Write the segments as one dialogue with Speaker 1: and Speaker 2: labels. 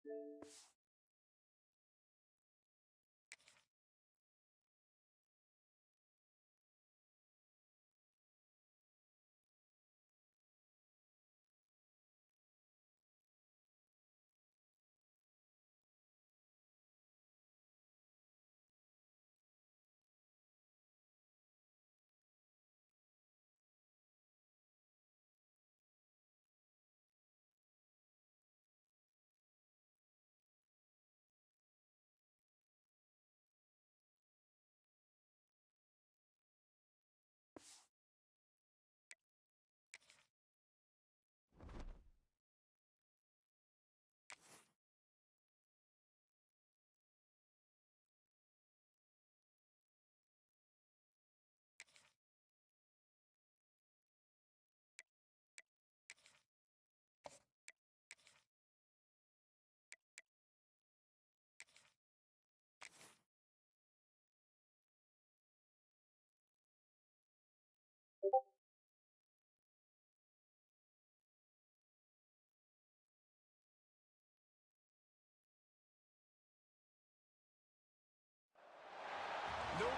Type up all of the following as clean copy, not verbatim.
Speaker 1: No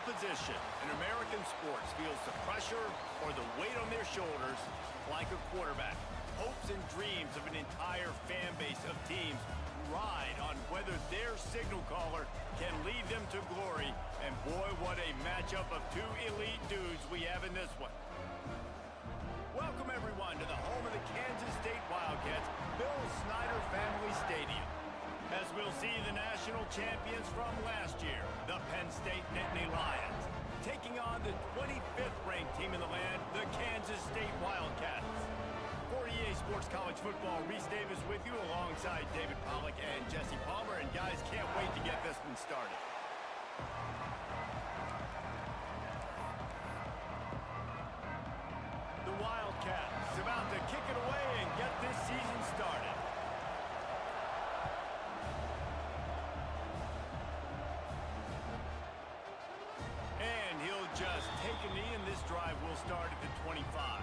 Speaker 1: position in American sports feels the pressure or the weight on their shoulders like a quarterback. Hopes and dreams of an entire fan base of teams ride on whether their signal caller can lead them to glory. And boy, what a matchup of two elite dudes we have in this one. Welcome everyone to the home of the Kansas State Wildcats, Bill Snyder Family Stadium. As we'll see the national champions from last year, the Penn State Nittany Lions, taking on the 25th ranked team in the land, the Kansas State Wildcats. For EA Sports College Football, Reese Davis with you alongside David Pollack and Jesse Palmer, and guys, can't wait to get this one started. The Wildcats about to kick it away and get this season started. Just take a knee, and this drive will start at the 25.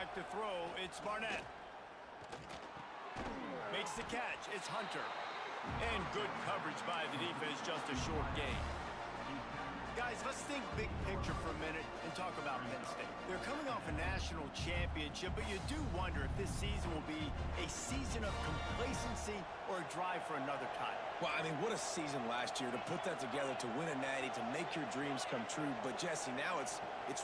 Speaker 1: back to throw. It's Barnett. Makes the catch. It's Hunter. And good coverage by the defense, just a short gain. Guys, let's think big picture for a minute and talk about Penn State. They're coming off a national championship, but you do wonder if this season will be a season of complacency or a drive for another title.
Speaker 2: Well, I mean, what a season last year to put that together, to win a natty, to make your dreams come true. But, Jesse, now it's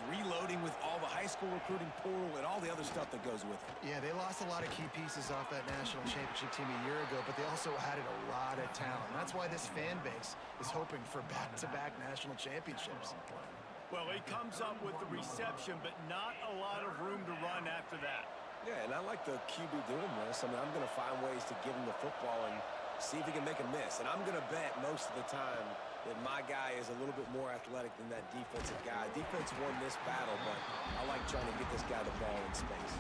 Speaker 2: reloading with all the high school recruiting portal and all the other stuff that goes with it.
Speaker 3: Yeah, they lost a lot of key pieces off that national championship team a year ago, but they also added a lot of talent. That's why this fan base is hoping for back-to-back national championships.
Speaker 1: Well, he comes up with the reception, but not a lot of room to run after that.
Speaker 2: Yeah, and I like the QB doing this. I mean, I'm going to find ways to give him the football and see if he can make a miss. And I'm going to bet most of the time that my guy is a little bit more athletic than that defensive guy. Defense won this battle, but I like trying to get this guy the ball in space.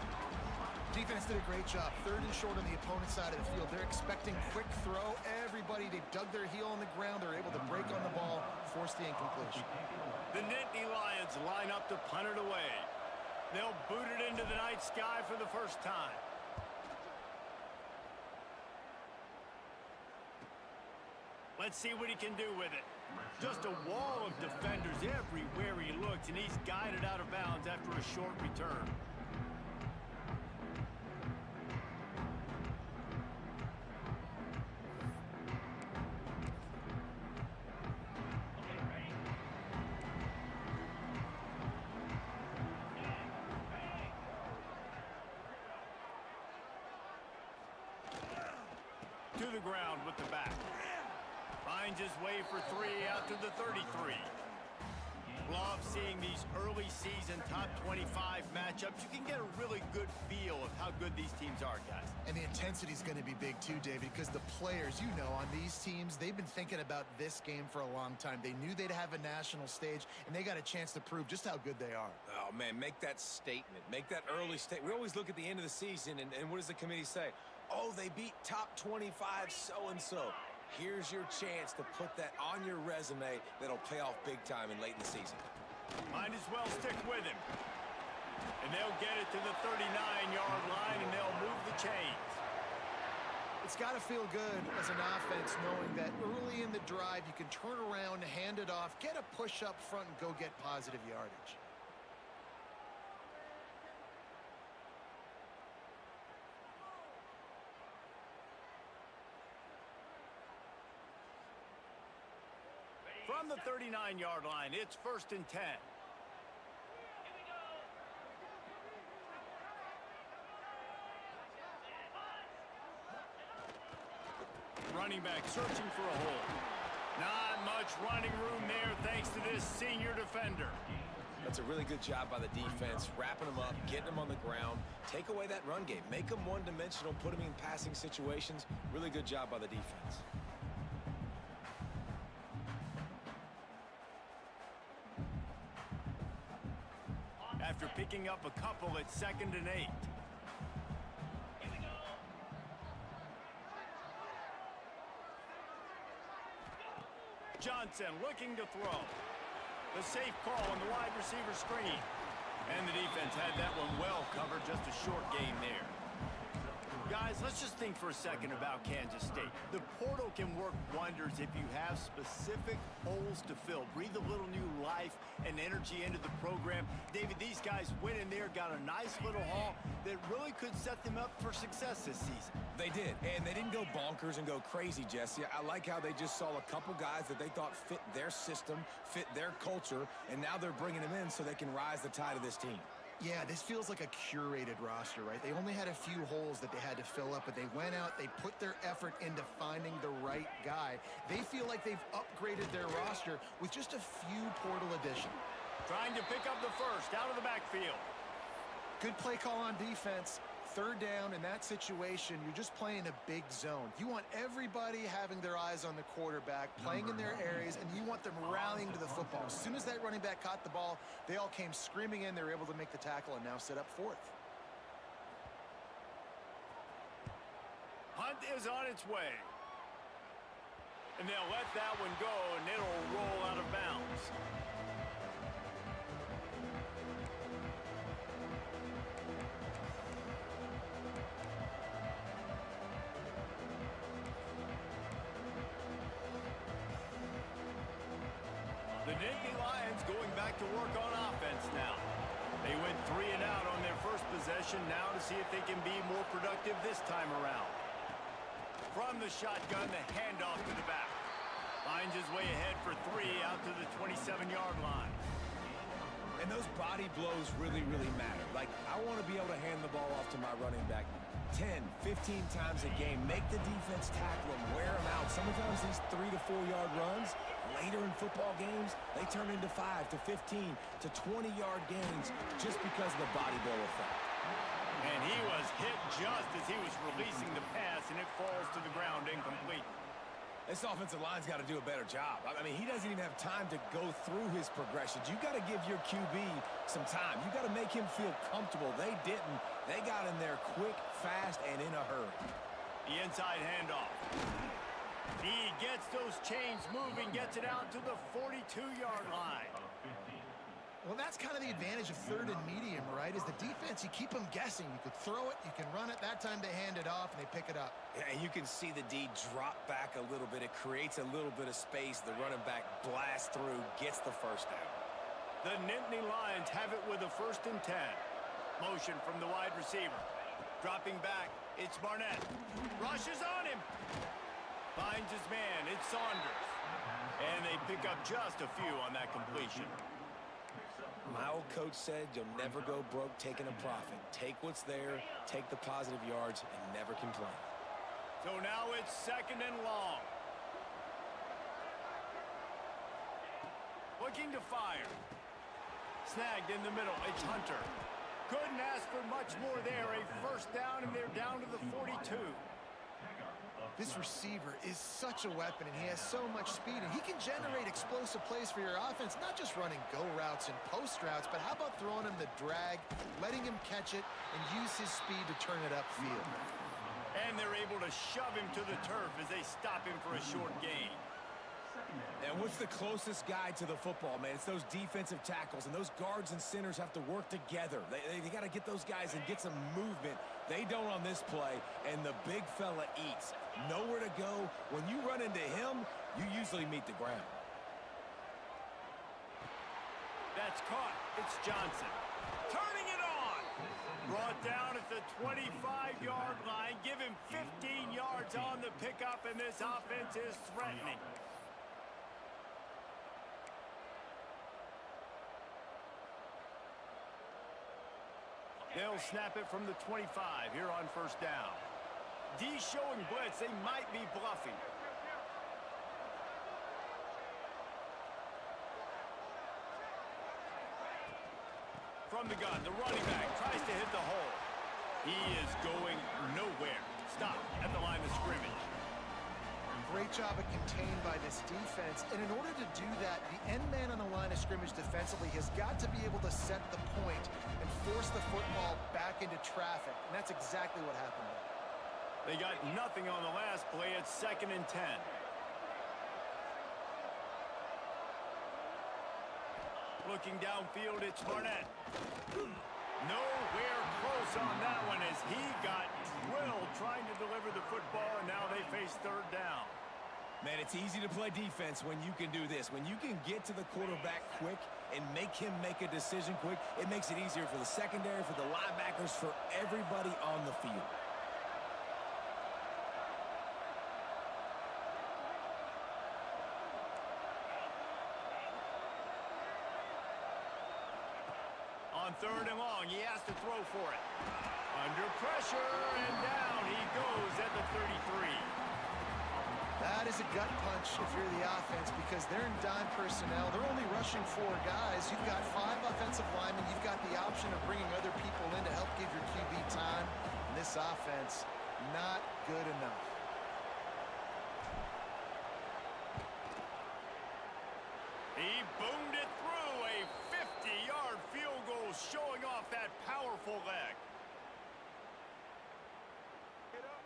Speaker 3: Defense did a great job. 3rd and short on the opponent's side of the field. They're expecting quick throw. Everybody, they dug their heel on the ground. They're able to break on the ball, force the incompletion.
Speaker 1: The Nittany Lions line up to punt it away. They'll boot it into the night sky for the first time. Let's see what he can do with it. Just a wall of defenders everywhere he looks, and he's guided out of bounds after a short return. To the ground with the back. Finds his way for 3 out to the 33. Love seeing these early season top 25 matchups. You can get a really good feel of how good these teams are, guys.
Speaker 3: And the intensity is going to be big too, David, because the players, you know, on these teams, they've been thinking about this game for a long time. They knew they'd have a national stage, and they got a chance to prove just how good they are.
Speaker 2: Oh, man, make that statement. Make that early statement. We always look at the end of the season, and what does the committee say? Oh, they beat top 25 so-and-so. Here's your chance to put that on your resume that'll pay off big time and late in the season.
Speaker 1: Might as well stick with him. And they'll get it to the 39-yard line, and they'll move the chains.
Speaker 3: It's got to feel good as an offense knowing that early in the drive you can turn around, hand it off, get a push up front, and go get positive yardage.
Speaker 1: From the 39-yard line, it's 1st and 10. Running back searching for a hole. Not much running room there thanks to this senior defender.
Speaker 2: That's a really good job by the defense, wrapping them up, getting them on the ground. Take away that run game. Make them one-dimensional, put them in passing situations. Really good job by the defense.
Speaker 1: After picking up a couple at 2nd and 8. Johnson looking to throw. The safe call on the wide receiver screen. And the defense had that one well covered, just a short gain there. Guys, let's just think for a second about Kansas State. The portal can work wonders if you have specific holes to fill. Breathe a little new life and energy into the program. David, these guys went in there, got a nice little haul that really could set them up for success this season.
Speaker 2: They did, and they didn't go bonkers and go crazy, Jesse. I like how they just saw a couple guys that they thought fit their system, fit their culture, and now they're bringing them in so they can rise the tide of this team.
Speaker 3: Yeah, this feels like a curated roster, right? They only had a few holes that they had to fill up, but they went out, they put their effort into finding the right guy. They feel like they've upgraded their roster with just a few portal additions.
Speaker 1: Trying to pick up the first out of the backfield.
Speaker 3: Good play call on defense. 3rd down in that situation, you're just playing a big zone. You want everybody having their eyes on the quarterback, playing in their areas, and you want them rallying to the football. As soon as that running back caught the ball, they all came screaming in. They were able to make the tackle and now set up 4th.
Speaker 1: Hunt is on its way. And they'll let that one go, and it'll roll out of bounds. The Nittany Lions going back to work on offense now. They went 3 and out on their first possession, now to see if they can be more productive this time around. From the shotgun, the handoff to the back. Finds his way ahead for 3 out to the 27-yard line.
Speaker 2: And those body blows really, really matter. Like, I want to be able to hand the ball off to my running back 10, 15 times a game. Make the defense tackle him, wear him out. Sometimes these 3 to 4 yard runs, later in football games, they turn into 5 to 15 to 20-yard gains just because of the body blow effect.
Speaker 1: And he was hit just as he was releasing the pass, and it falls to the ground incomplete.
Speaker 2: This offensive line's got to do a better job. I mean, he doesn't even have time to go through his progressions. You got to give your QB some time. You got to make him feel comfortable. They didn't. They got in there quick, fast, and in a hurry.
Speaker 1: The inside handoff. He gets those chains moving, gets it out to the 42-yard line.
Speaker 3: Well, that's kind of the advantage of third and medium, right? Is the defense, you keep them guessing. You could throw it, you can run it. That time they hand it off and they pick it up.
Speaker 2: Yeah, and you can see the D drop back a little bit. It creates a little bit of space. The running back blasts through, gets the first down.
Speaker 1: The Nittany Lions have it with a 1st and 10. Motion from the wide receiver. Dropping back, it's Barnett. Rushes on him. Finds his man, it's Saunders. And they pick up just a few on that completion.
Speaker 2: My old coach said you'll never go broke taking a profit. Take what's there, take the positive yards, and never complain.
Speaker 1: So now it's 2nd and long. Looking to fire. Snagged in the middle, it's Hunter. Couldn't ask for much more there. A 1st down, and they're down to the 42.
Speaker 3: This receiver is such a weapon, and he has so much speed, and he can generate explosive plays for your offense, not just running go routes and post routes, but how about throwing him the drag, letting him catch it, and use his speed to turn it upfield.
Speaker 1: And they're able to shove him to the turf as they stop him for a short gain.
Speaker 2: And what's the closest guy to the football, man? It's those defensive tackles, and those guards and centers have to work together. They got to get those guys and get some movement. They don't on this play, and the big fella eats. Nowhere to go. When you run into him, you usually meet the ground.
Speaker 1: That's caught. It's Johnson. Turning it on. Brought down at the 25-yard line. Give him 15 yards on the pickup, and this offense is threatening. They'll snap it from the 25 here on 1st down. D showing blitz. They might be bluffing. From the gun, the running back tries to hit the hole. He is going nowhere. Stop at the line of scrimmage.
Speaker 3: Great job of contained by this defense. And in order to do that, the end man on the line of scrimmage defensively has got to be able to set the point and force the football back into traffic. And that's exactly what happened there.
Speaker 1: They got nothing on the last play. It's 2nd and 10. Looking downfield, it's Barnett. Nowhere close on that one as he got drilled trying to deliver the football, and now they face 3rd down.
Speaker 2: Man, it's easy to play defense when you can do this. When you can get to the quarterback quick and make him make a decision quick, it makes it easier for the secondary, for the linebackers, for everybody on the field.
Speaker 1: On 3rd and long, he has to throw for it. Under pressure, and down he goes at the 33.
Speaker 3: That is a gut punch if you're the offense because they're in dime personnel. They're only rushing 4 guys. You've got 5 offensive linemen. You've got the option of bringing other people in to help give your QB time. And this offense, not good enough.
Speaker 1: He boomed it through. A 50-yard field goal showing off that powerful leg.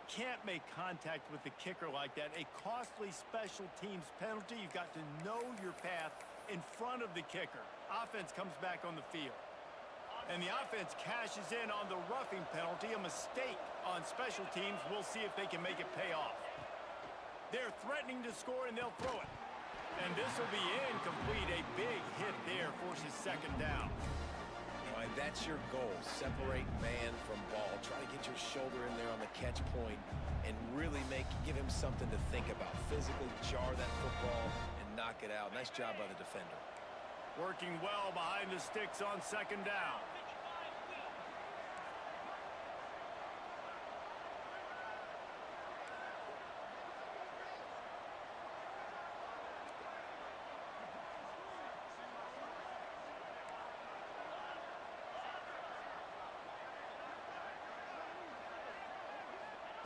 Speaker 1: Can't make contact with the kicker like that. A costly special teams penalty. You've got to know your path in front of the kicker. Offense comes back on the field. And the offense cashes in on the roughing penalty. A mistake on special teams. We'll see if they can make it pay off. They're threatening to score, and they'll throw it. And this will be incomplete. A big hit there forces second down.
Speaker 2: All right, that's your goal. Separate man from ball. Try to get your shoulder in there on the catch point and really give him something to think about. Physically jar that football and knock it out. Nice job by the defender.
Speaker 1: Working well behind the sticks on second down.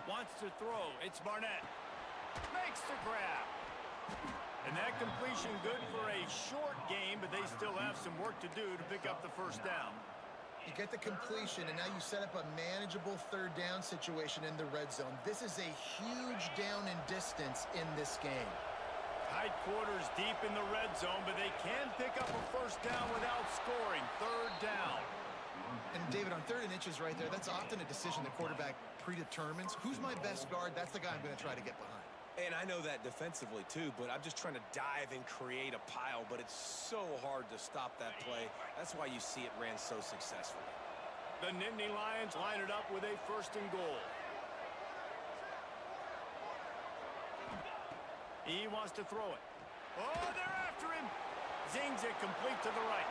Speaker 1: Wants to throw. It's Barnett. Makes the grab. And that completion good for a short game, but they still have some work to do to pick up the first down.
Speaker 3: You get the completion, and now you set up a manageable third down situation in the red zone. This is a huge down in distance in this game.
Speaker 1: Tight quarters deep in the red zone, but they can pick up a first down without scoring. Third down.
Speaker 3: And David, on 3rd and inches right there, that's often a decision the quarterback predetermines. Who's my best guard? That's the guy I'm going to try to get behind.
Speaker 2: And I know that defensively too, but I'm just trying to dive and create a pile, but it's so hard to stop that play. That's why you see it ran so successfully.
Speaker 1: The Nittany Lions line it up with a 1st and goal. He wants to throw it. Oh, they're after him. Zings it complete to the right.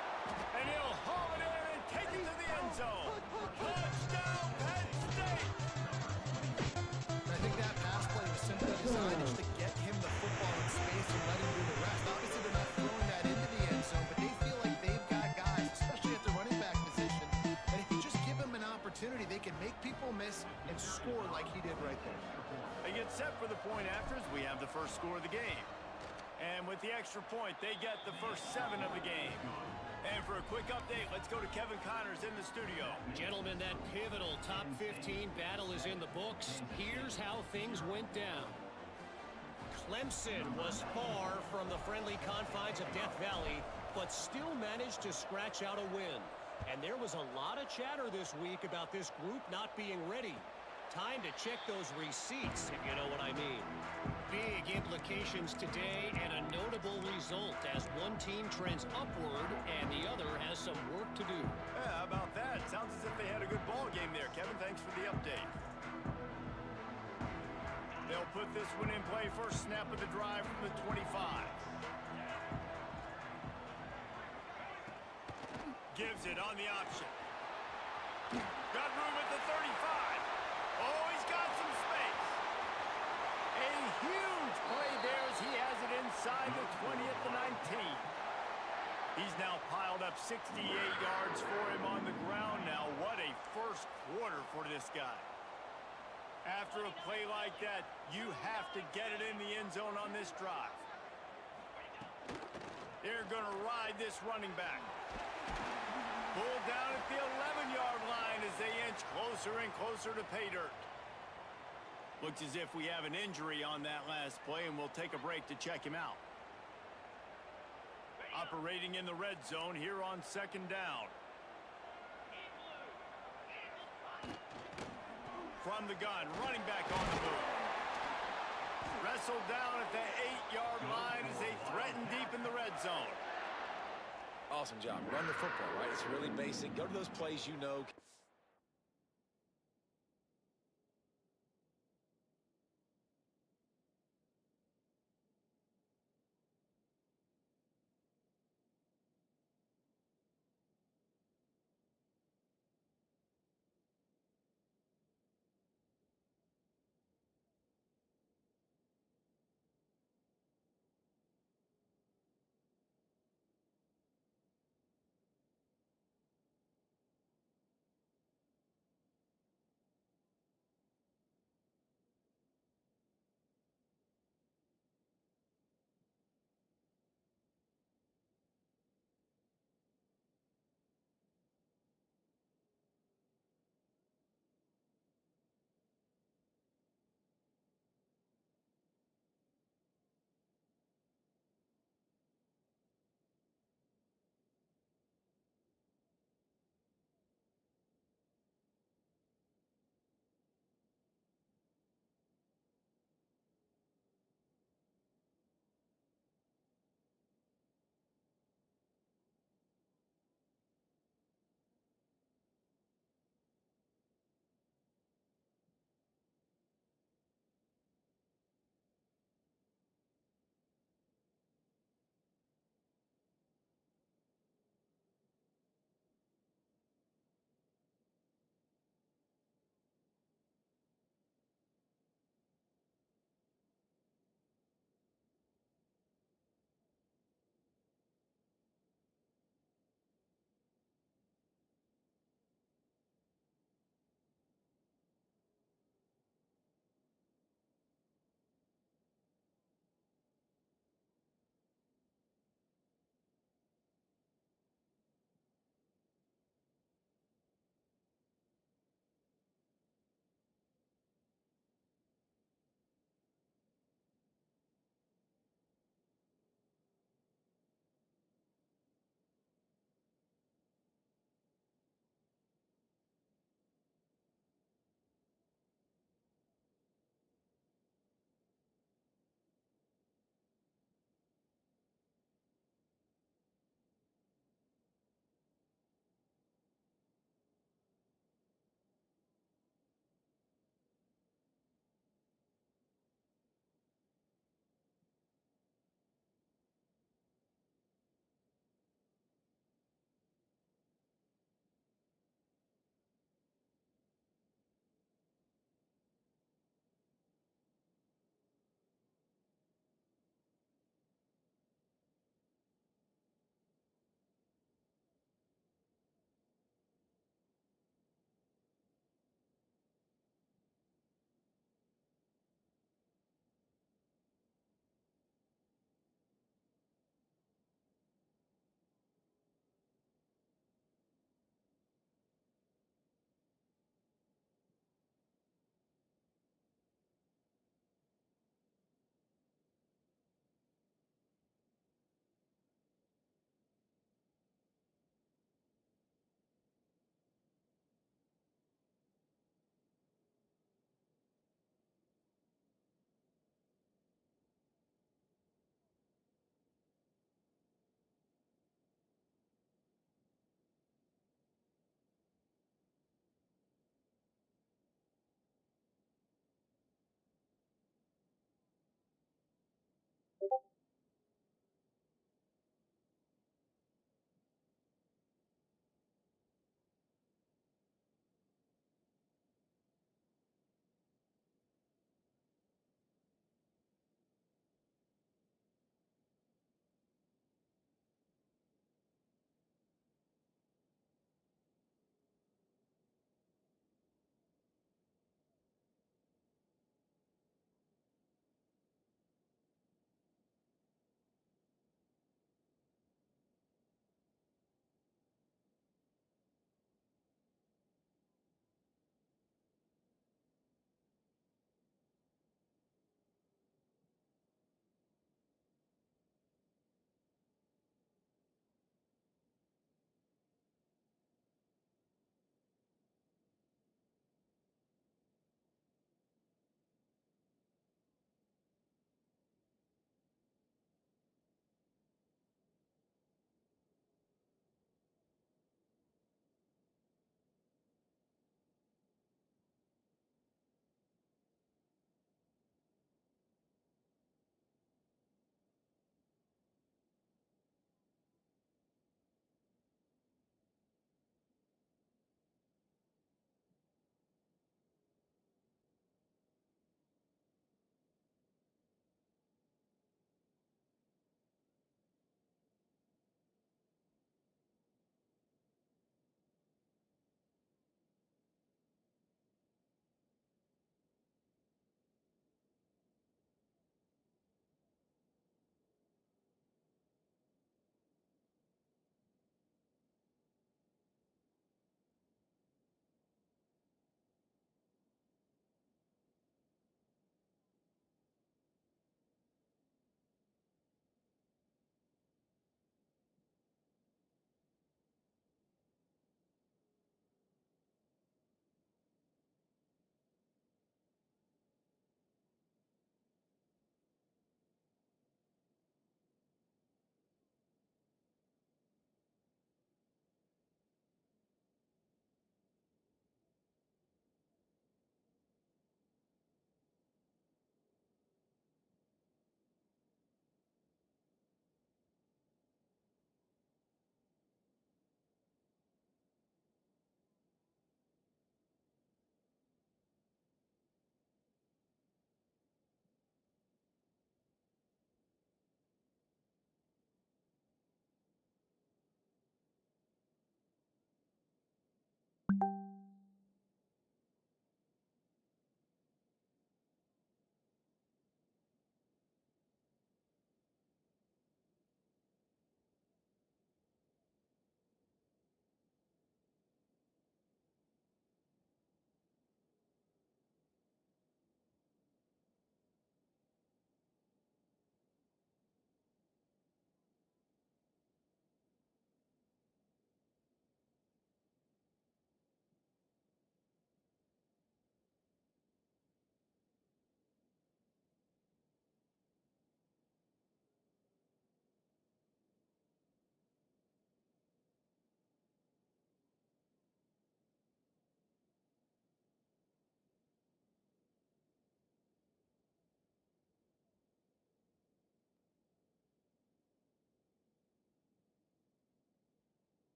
Speaker 1: And he'll haul it in and take it to the end zone. Touchdown, Penn State!
Speaker 3: I think that pass play was simply designed just to get him the football in space and let him do the rest. Obviously, they're not throwing that into the end zone, but they feel like they've got guys, especially at the running back position, that if you just give them an opportunity, they can make people miss and score like he did right there.
Speaker 1: They get set for the point afters. We have the first score of the game. And with the extra point, they get the first 7 of the game. And for a quick update, let's go to Kevin Connors in the studio.
Speaker 4: Gentlemen, that pivotal top 15 battle is in the books. Here's how things went down. Clemson was far from the friendly confines of Death Valley, but still managed to scratch out a win. And there was a lot of chatter this week about this group not being ready. Time to check those receipts, if you know what I mean. Big implications today and a notable result as one team trends upward and the other has some work to do.
Speaker 1: Yeah, how about that? Sounds as if they had a good ball game there. Kevin, thanks for the update. They'll put this one in play. First snap of the drive from the 25. Gives it on the option. Got room at the 35. Oh, he's got some space. A huge play there as he has it inside the 20 at the 19. He's now piled up 68 yards for him on the ground now. What a first quarter for this guy. After a play like that, you have to get it in the end zone on this drive. They're going to ride this running back. Pulled down at the 11-yard line as they inch closer and closer to pay dirt. Looks as if we have an injury on that last play, and we'll take a break to check him out. Operating in the red zone here on second down. From the gun, running back on the move. Wrestled down at the 8-yard line as they threaten deep in the red zone.
Speaker 2: Awesome job. Run the football, right? It's really basic. Go to those plays you know.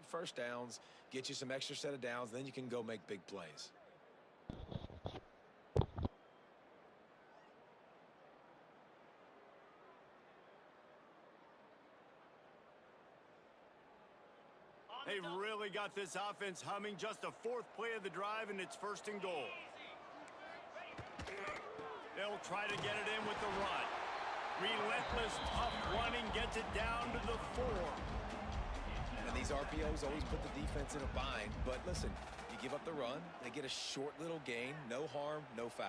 Speaker 2: first downs, get you some extra set of downs, then you can go make big plays.
Speaker 1: They've really got this offense humming. Just a fourth play of the drive, and it's first and goal. They'll try to get it in with the run. Relentless, tough running gets it down to the 4.
Speaker 2: And these RPOs always put the defense in a bind. But listen, you give up the run, they get a short little gain, no harm, no foul.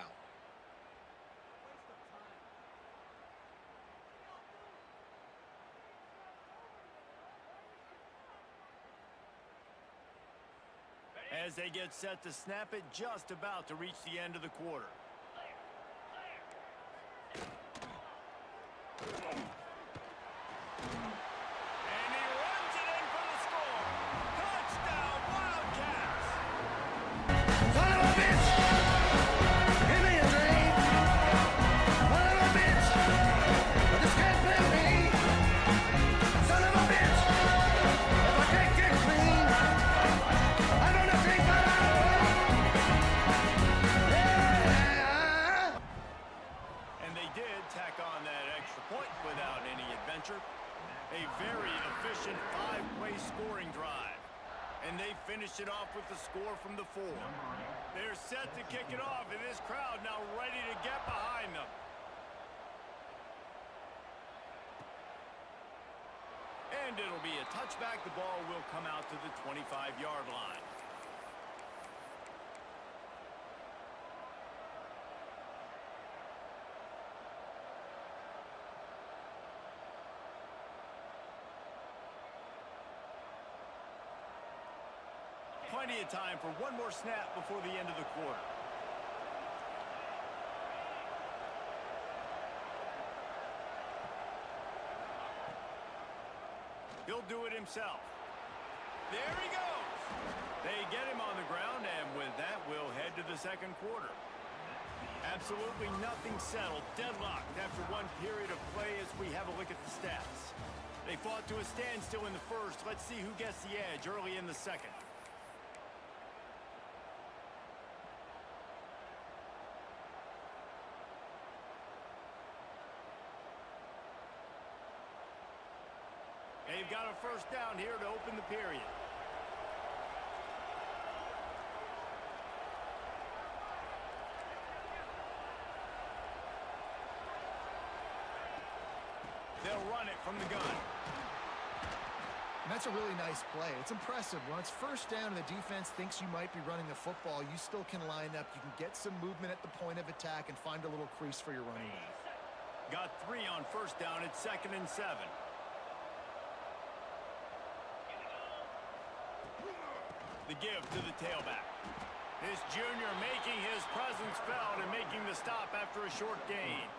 Speaker 1: As they get set to snap it, just about to reach the end of the quarter. And he runs it in for the score. Touchdown, Wildcats!
Speaker 5: Son of a bitch! Give me a dream! Son of a bitch! But this can't play me! Son of a bitch! If I can't get clean, I'm gonna drink my life!
Speaker 1: And they did tack on that extra point without any adventure. A very efficient 5-play scoring drive. And they finished it off with the score from the 4. They're set to kick it off, and this crowd now ready to get behind them. And it'll be a touchback. The ball will come out to the 25-yard line. Plenty of time for one more snap before the end of the quarter. He'll do it himself. There he goes. They get him on the ground, and with that, we'll head to the second quarter. Absolutely nothing settled. Deadlocked after one period of play as we have a look at the stats. They fought to a standstill in the first. Let's see who gets the edge early in the second. They've got a first down here to open the period. They'll run it from the gun.
Speaker 3: And that's a really nice play. It's impressive. When it's first down and the defense thinks you might be running the football, you still can line up. You can get some movement at the point of attack and find a little crease for your running back.
Speaker 1: Got 3 on first down. It's 2nd and 7. The give to the tailback. This junior making his presence felt and making the stop after a short gain.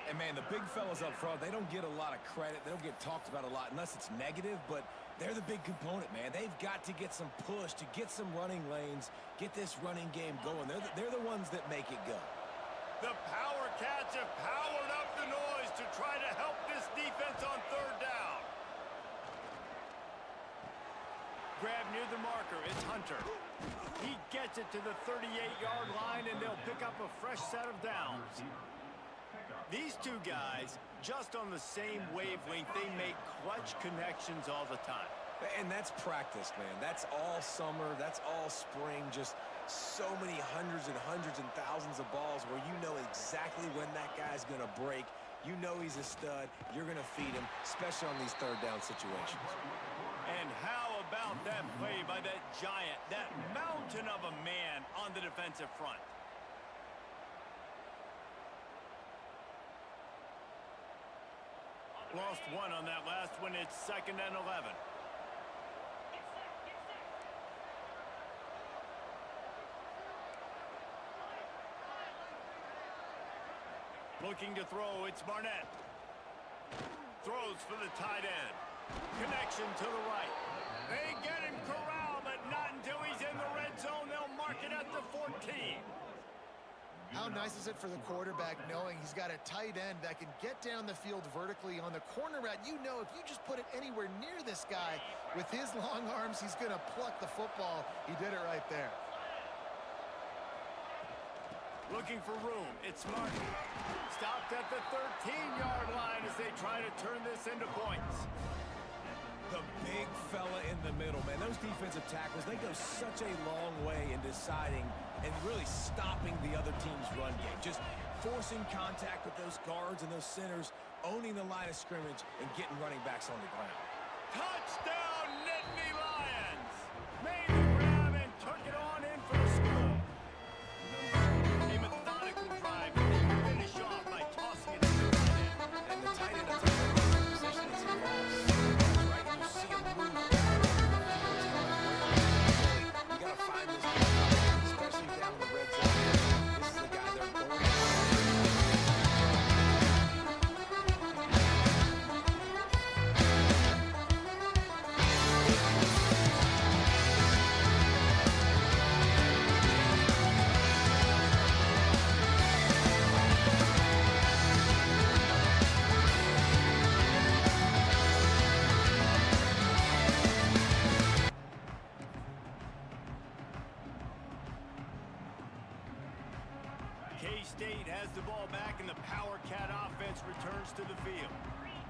Speaker 2: And, man, the big fellas up front, they don't get a lot of credit. They don't get talked about a lot unless it's negative, but they're the big component, man. They've got to get some push, to get some running lanes, get this running game going. They're the ones that make it go.
Speaker 1: The Power Cats have powered up the noise to try to help this defense on third down. Grab near the marker. It's Hunter. He gets it to the 38-yard line, and they'll pick up a fresh set of downs. These two guys, just on the same wavelength, they make clutch connections all the time.
Speaker 2: And that's practice, man. That's all summer. That's all spring. Just so many hundreds and thousands of balls where you know exactly when that guy's going to break. You know he's a stud. You're going to feed him, especially on these third down situations.
Speaker 1: And how about that play by that giant, that mountain of a man on the defensive front? Lost 1 on that last one. It's 2nd and 11. Looking to throw, it's Barnett. Throws for the tight end. Connection to the right. They get him corralled, but not until he's in the red zone. They'll mark it at the 14.
Speaker 3: How nice is it for the quarterback knowing he's got a tight end that can get down the field vertically on the corner route? You know, if you just put it anywhere near this guy with his long arms, he's going to pluck the football. He did it right there.
Speaker 1: Looking for room. It's Martin. Stopped at the 13-yard line as they try to turn this into points.
Speaker 2: The big fella in the middle, man. Those defensive tackles, they go such a long way in deciding and really stopping the other team's run game. Just forcing contact with those guards and those centers, owning the line of scrimmage, and getting running backs on the ground.
Speaker 1: Touchdown, Nittany Lions! Made the grab and took it on in for the score. A methodical drive that they finish off by tossing it to the tight end.
Speaker 2: And the tight end, that's a great position as he falls. Right, you see him move. You got to find this guy, especially down in the red zone. This is the guy they're going to.
Speaker 1: K-State has the ball back and the Power Cat offense returns to the field.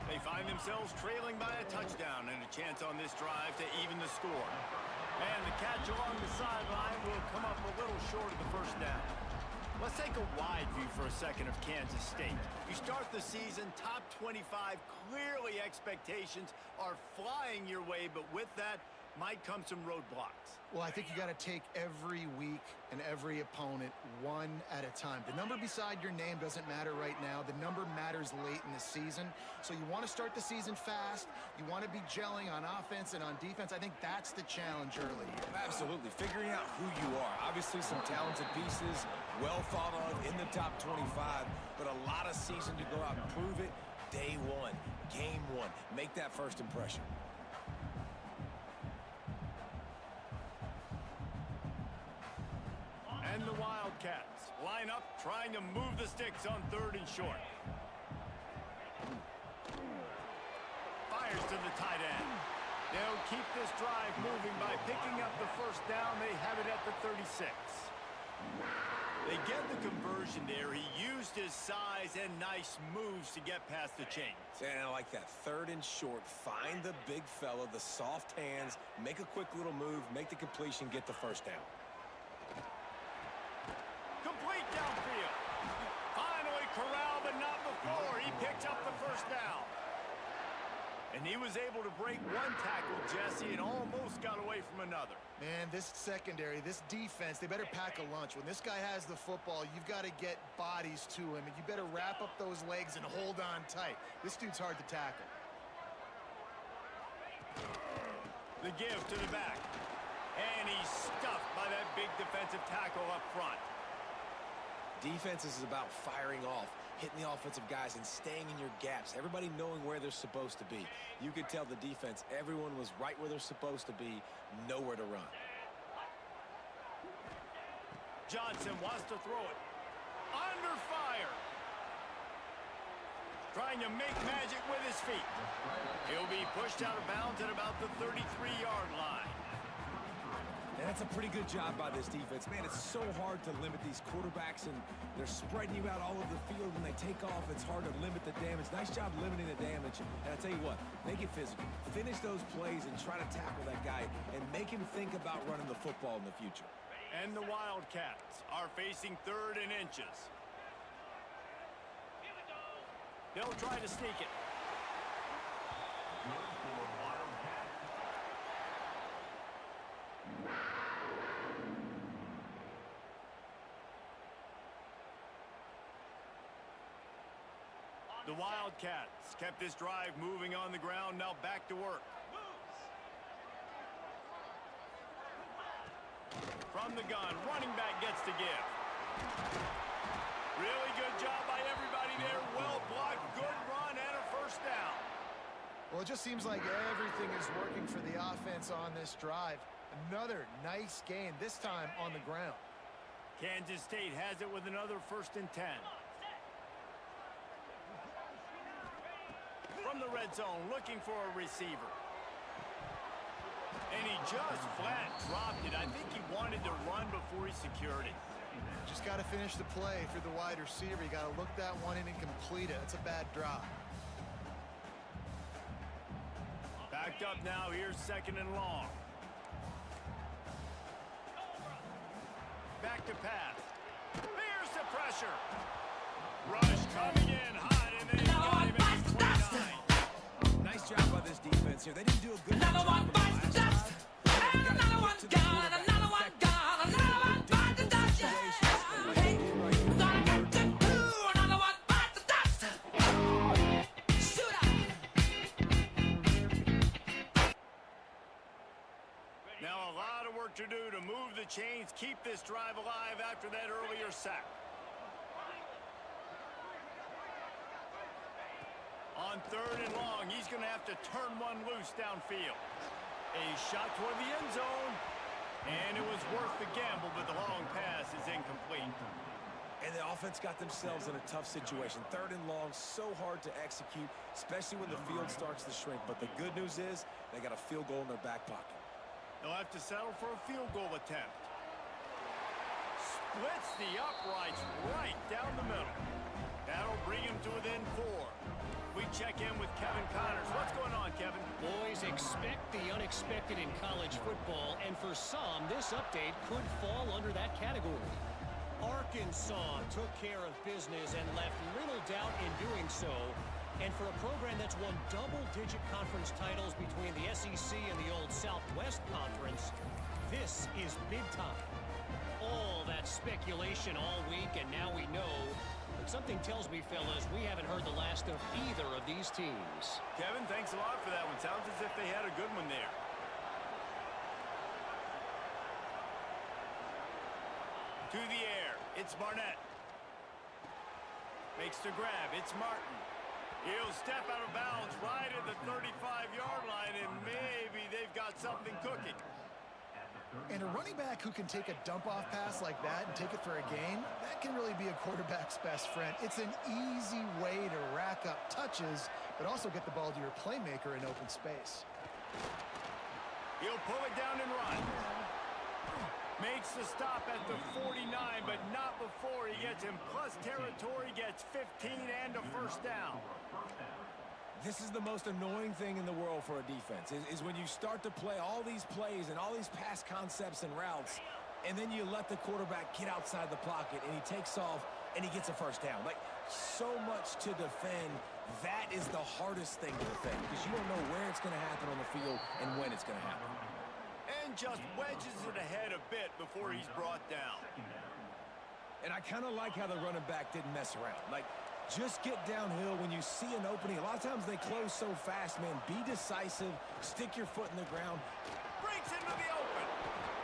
Speaker 1: They find themselves trailing by a touchdown and a chance on this drive to even the score. And the catch along the sideline will come up a little short of the first down. Let's take a wide view for a second of Kansas State. You start the season top 25. Clearly expectations are flying your way, but with that might come some roadblocks.
Speaker 3: Well, I think you got to take every week and every opponent one at a time. The number beside your name doesn't matter right now. The number matters late in the season. So you want to start the season fast. You want to be gelling on offense and on defense. I think that's the challenge early here.
Speaker 2: Absolutely. Figuring out who you are. Obviously some talented pieces, well thought of in the top 25, but a lot of season to go out and prove it. Day one, game one. Make that first impression.
Speaker 1: And the Wildcats line up, trying to move the sticks on 3rd and short. Fires to the tight end. They'll keep this drive moving by picking up the first down. They have it at the 36. They get the conversion there. He used his size and nice moves to get past the chains.
Speaker 2: And I like that 3rd and short. Find the big fella, the soft hands, make a quick little move, make the completion, get the first down.
Speaker 1: Complete downfield. Finally corralled, but not before. He picked up the first down. And he was able to break one tackle, Jesse, and almost got away from another.
Speaker 3: Man, this secondary, this defense, they better pack a lunch. When this guy has the football, you've got to get bodies to him, and you better wrap up those legs and hold on tight. This dude's hard to tackle.
Speaker 1: The give to the back. And he's stuffed by that big defensive tackle up front.
Speaker 2: Defense is about firing off, hitting the offensive guys, and staying in your gaps. Everybody knowing where they're supposed to be. You could tell the defense, everyone was right where they're supposed to be, nowhere to run.
Speaker 1: Johnson wants to throw it. Under fire. Trying to make magic with his feet. He'll be pushed out of bounds at about the 33-yard line.
Speaker 2: And that's a pretty good job by this defense. Man, it's so hard to limit these quarterbacks, and they're spreading you out all over the field. When they take off, it's hard to limit the damage. Nice job limiting the damage. And I tell you what, make it physical. Finish those plays and try to tackle that guy and make him think about running the football in the future.
Speaker 1: And the Wildcats are facing 3rd and inches. They'll try to sneak it. The Wildcats kept this drive moving on the ground, now back to work. From the gun, running back gets to give. Really good job by everybody there. Well blocked, good run, and a first down.
Speaker 3: Well, it just seems like everything is working for the offense on this drive. Another nice gain, this time on the ground.
Speaker 1: Kansas State has it with another 1st and 10. From the red zone, looking for a receiver. And he just flat dropped it. I think he wanted to run before he secured it.
Speaker 3: Just got to finish the play for the wide receiver. You got to look that one in and complete it. It's a bad drop.
Speaker 1: Backed up now. Here's 2nd and long. Back to pass. Here's the pressure. Rush coming in hot, and then he got him at the 29.
Speaker 2: Nice job by this defense here. They didn't do a good job.
Speaker 5: Another one bites the dust. And another one gone. And another one gone. Another one bites the dust. Hey, thought I got to do. Another one bites the dust. Shoot up.
Speaker 1: Now a lot of work to do to move the chains, keep this drive alive after that earlier sack. On 3rd and long, he's going to have to turn one loose downfield. A shot toward the end zone, and it was worth the gamble, but the long pass is incomplete.
Speaker 2: And the offense got themselves in a tough situation. 3rd and long, so hard to execute, especially when the field starts to shrink. But the good news is they got a field goal in their back pocket.
Speaker 1: They'll have to settle for a field goal attempt. Splits the uprights right down the middle. That'll bring him to within 4. We check in with Kevin Connors. What's going on, Kevin?
Speaker 4: Boys, expect the unexpected in college football, and for some, this update could fall under that category. Arkansas took care of business and left little doubt in doing so. And for a program that's won double-digit conference titles between the SEC and the old Southwest Conference, this is big time. All that speculation all week, and now we know. But something tells me, fellas, we haven't heard the last of either of these teams.
Speaker 1: Kevin, thanks a lot for that one. Sounds as if they had a good one there. To the air. It's Barnett. Makes the grab. It's Martin. He'll step out of bounds right at the 35-yard line, and maybe they've got something cooking.
Speaker 3: And a running back who can take a dump-off pass like that and take it for a gain, that can really be a quarterback's best friend. It's an easy way to rack up touches, but also get the ball to your playmaker in open space.
Speaker 1: He'll pull it down and run. Makes the stop at the 49, but not before he gets in plus territory, gets 15 and a 1st down.
Speaker 2: This is the most annoying thing in the world for a defense, is when you start to play all these plays and all these pass concepts and routes, and then you let the quarterback get outside the pocket, and he takes off, and he gets a 1st down. Like, so much to defend. That is the hardest thing to defend, because you don't know where it's going to happen on the field and when it's going to happen.
Speaker 1: And just wedges it ahead a bit before he's brought down.
Speaker 2: And I kind of like how the running back didn't mess around. Like, just get downhill when you see an opening. A lot of times they close so fast, man. Be decisive. Stick your foot in the ground.
Speaker 1: Breaks into the open.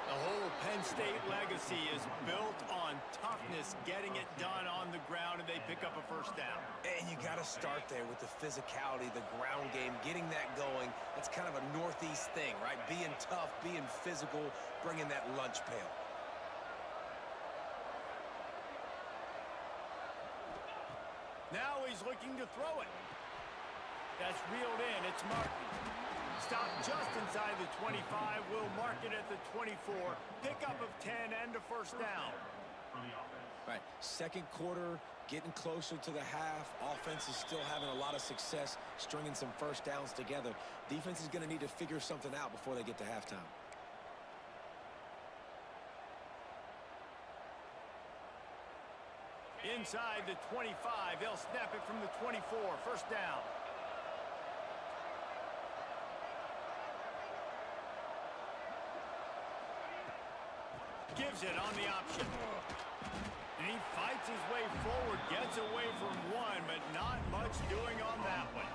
Speaker 1: The whole Penn State legacy is built on toughness, getting it done on the ground, and they pick up a 1st down.
Speaker 2: And you got to start there with the physicality, the ground game, getting that going. That's kind of a Northeast thing, right? Being tough, being physical, bringing that lunch pail.
Speaker 1: Now he's looking to throw it. That's reeled in. It's Martin. Stopped just inside the 25. Will mark it at the 24. Pickup of 10 and a 1st down.
Speaker 2: Right, 2nd quarter, getting closer to the half. Offense is still having a lot of success stringing some 1st downs together. Defense is going to need to figure something out before they get to halftime.
Speaker 1: Inside the 25, they'll snap it from the 24. 1st down. Gives it on the option. And he fights his way forward, gets away from one, but not much doing on that one.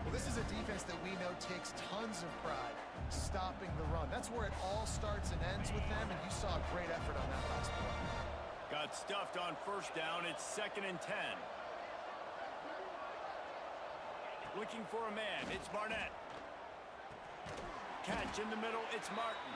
Speaker 3: Well, this is a defense that we know takes tons of pride stopping the run. That's where it all starts and ends with them, and you saw a great effort on that last play.
Speaker 1: Got stuffed on 1st down. It's 2nd and 10. Looking for a man. It's Barnett. Catch in the middle. It's Martin.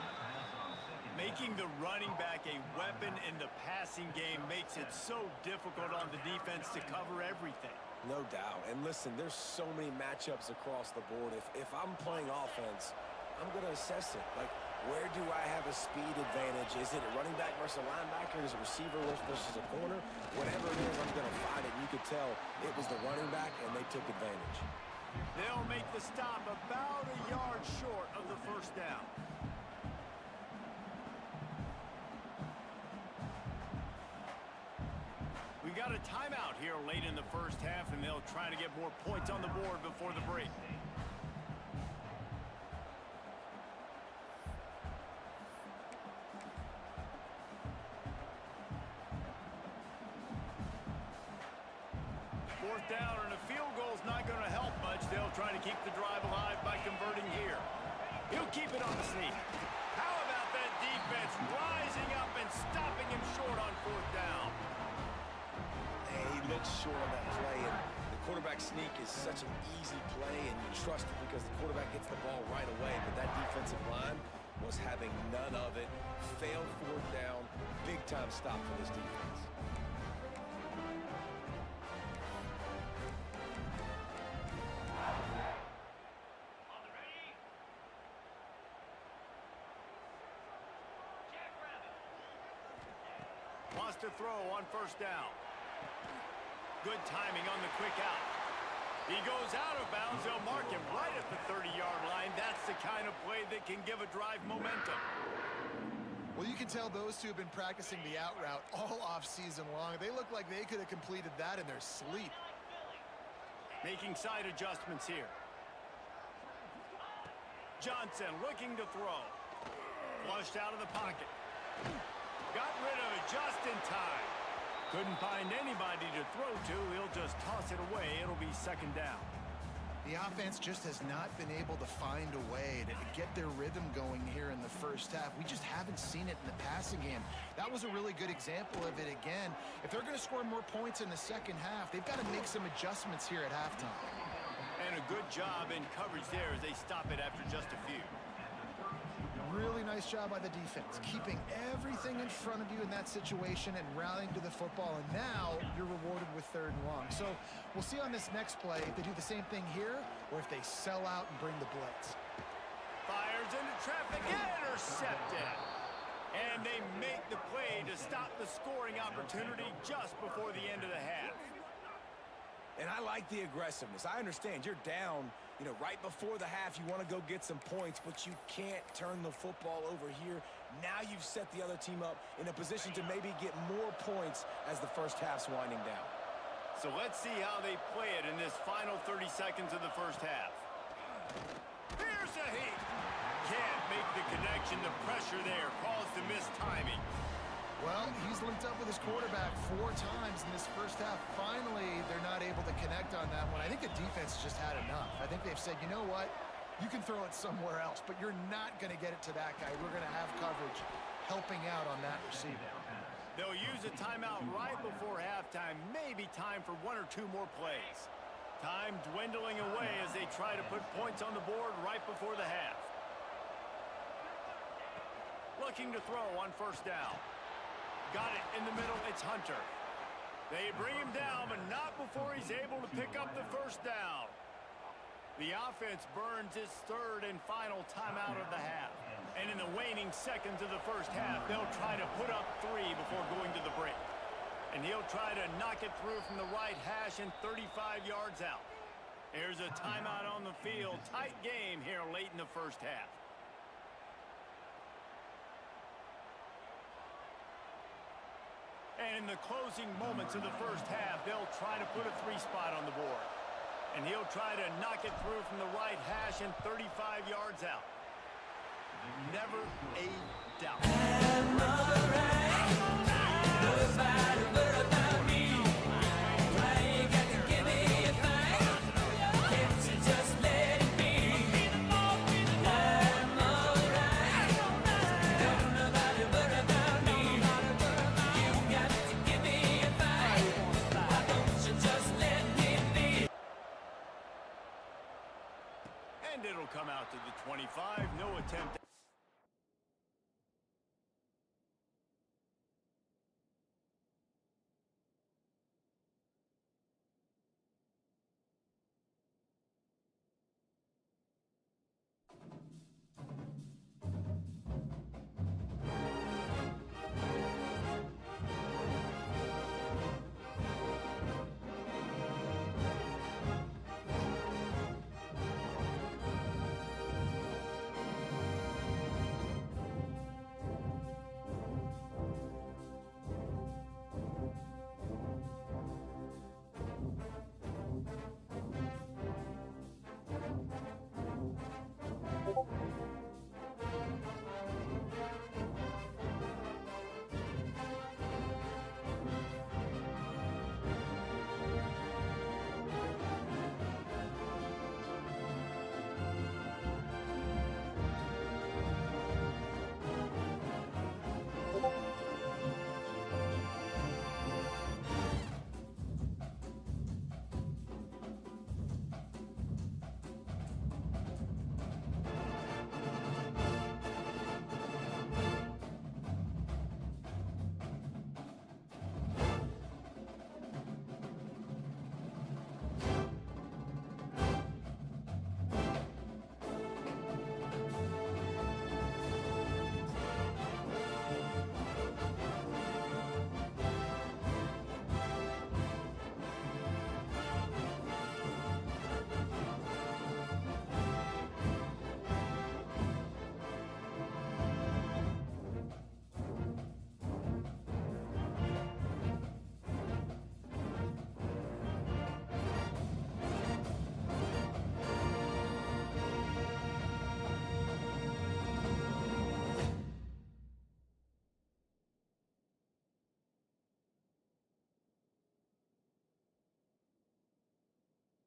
Speaker 1: Making the running back a weapon in the passing game makes it so difficult on the defense to cover everything.
Speaker 2: No doubt. And listen, there's so many matchups across the board. If I'm playing offense, I'm going to assess it. Like, where do I have a speed advantage? Is it a running back versus a linebacker? Is it a receiver versus a corner? Whatever it is, I'm going to find it. And you could tell it was the running back, and they took advantage.
Speaker 1: They'll make the stop about a yard short of the first down. We got a timeout here late in the first half, and they'll try to get more points on the board before the break. Fourth down, and a field goal is not going to help much. They'll try to keep the drive alive by converting here. He'll keep it on the sneak. How about that defense rising up and stopping him short on fourth down?
Speaker 2: He looks short on that play, and the quarterback sneak is such an easy play, and you trust it because the quarterback gets the ball right away. But that defensive line was having none of it. Failed fourth down. Big-time stop for this defense.
Speaker 1: Wants to throw on first down. Good timing on the quick out. He goes out of bounds. They'll mark him right at the 30-yard line. That's the kind of play that can give a drive momentum.
Speaker 3: Well, you can tell those two have been practicing the out route all off-season long. They look like they could have completed that in their sleep.
Speaker 1: Making side adjustments here. Johnson looking to throw. Flushed out of the pocket. Got rid of it just in time. Couldn't find anybody to throw to. He'll just toss it away. It'll be second down.
Speaker 3: The offense just has not been able to find a way to get their rhythm going here in the first half. We just haven't seen it in the passing game. That was a really good example of it again. If they're going to score more points in the second half, they've got to make some adjustments here at halftime.
Speaker 1: And a good job in coverage there as they stop it after just a few.
Speaker 3: Really nice job by the defense, keeping everything in front of you in that situation and rallying to the football. And now you're rewarded with third and long. So we'll see on this next play if they do the same thing here or if they sell out and bring the blitz.
Speaker 1: Fires into traffic, intercepted. And they make the play to stop the scoring opportunity just before the end of the half.
Speaker 2: And I like the aggressiveness. I understand you're down, right before the half. You want to go get some points, but you can't turn the football over here. Now you've set the other team up in a position to maybe get more points as the first half's winding down.
Speaker 1: So let's see how they play it in this final 30 seconds of the first half. Here's a hit. Can't make the connection. The pressure there caused the missed timing.
Speaker 3: Well, he's linked up with his quarterback 4 times in this first half. Finally, they're not able to connect on that one. I think the defense just had enough. I think they've said, you know what? You can throw it somewhere else, but you're not going to get it to that guy. We're going to have coverage helping out on that receiver.
Speaker 1: They'll use a timeout right before halftime. Maybe time for 1 or 2 more plays. Time dwindling away as they try to put points on the board right before the half. Looking to throw on first down. Got it in the middle. It's Hunter. They bring him down, but not before he's able to pick up the first down. The offense burns its third and final timeout of the half. And in the waning seconds of the first half, they'll try to put up 3 before going to the break. And he'll try to knock it through from the right hash and 35 yards out. Here's a timeout on the field. Tight game here late in the first half. And in the closing moments of the first half, they'll try to put a 3 spot on the board. And he'll try to knock it through from the right hash and 35 yards out. Never a doubt. And it'll come out to the 25. No attempt.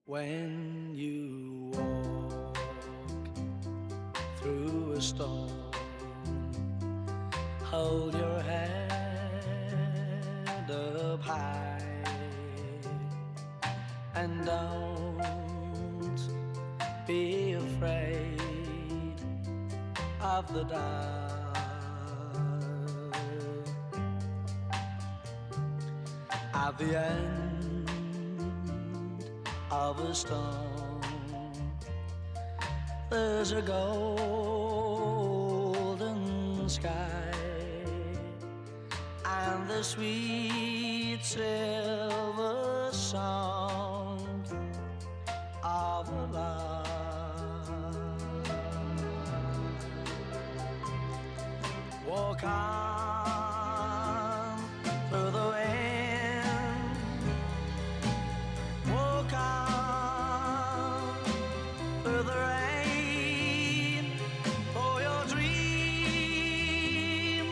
Speaker 6: When you walk through a storm, hold your head up high and don't be afraid of the dark. At the end of a storm, there's a golden sky and the sweet silver song of a lark. Walk on through the wind, walk on through the rain, for your dreams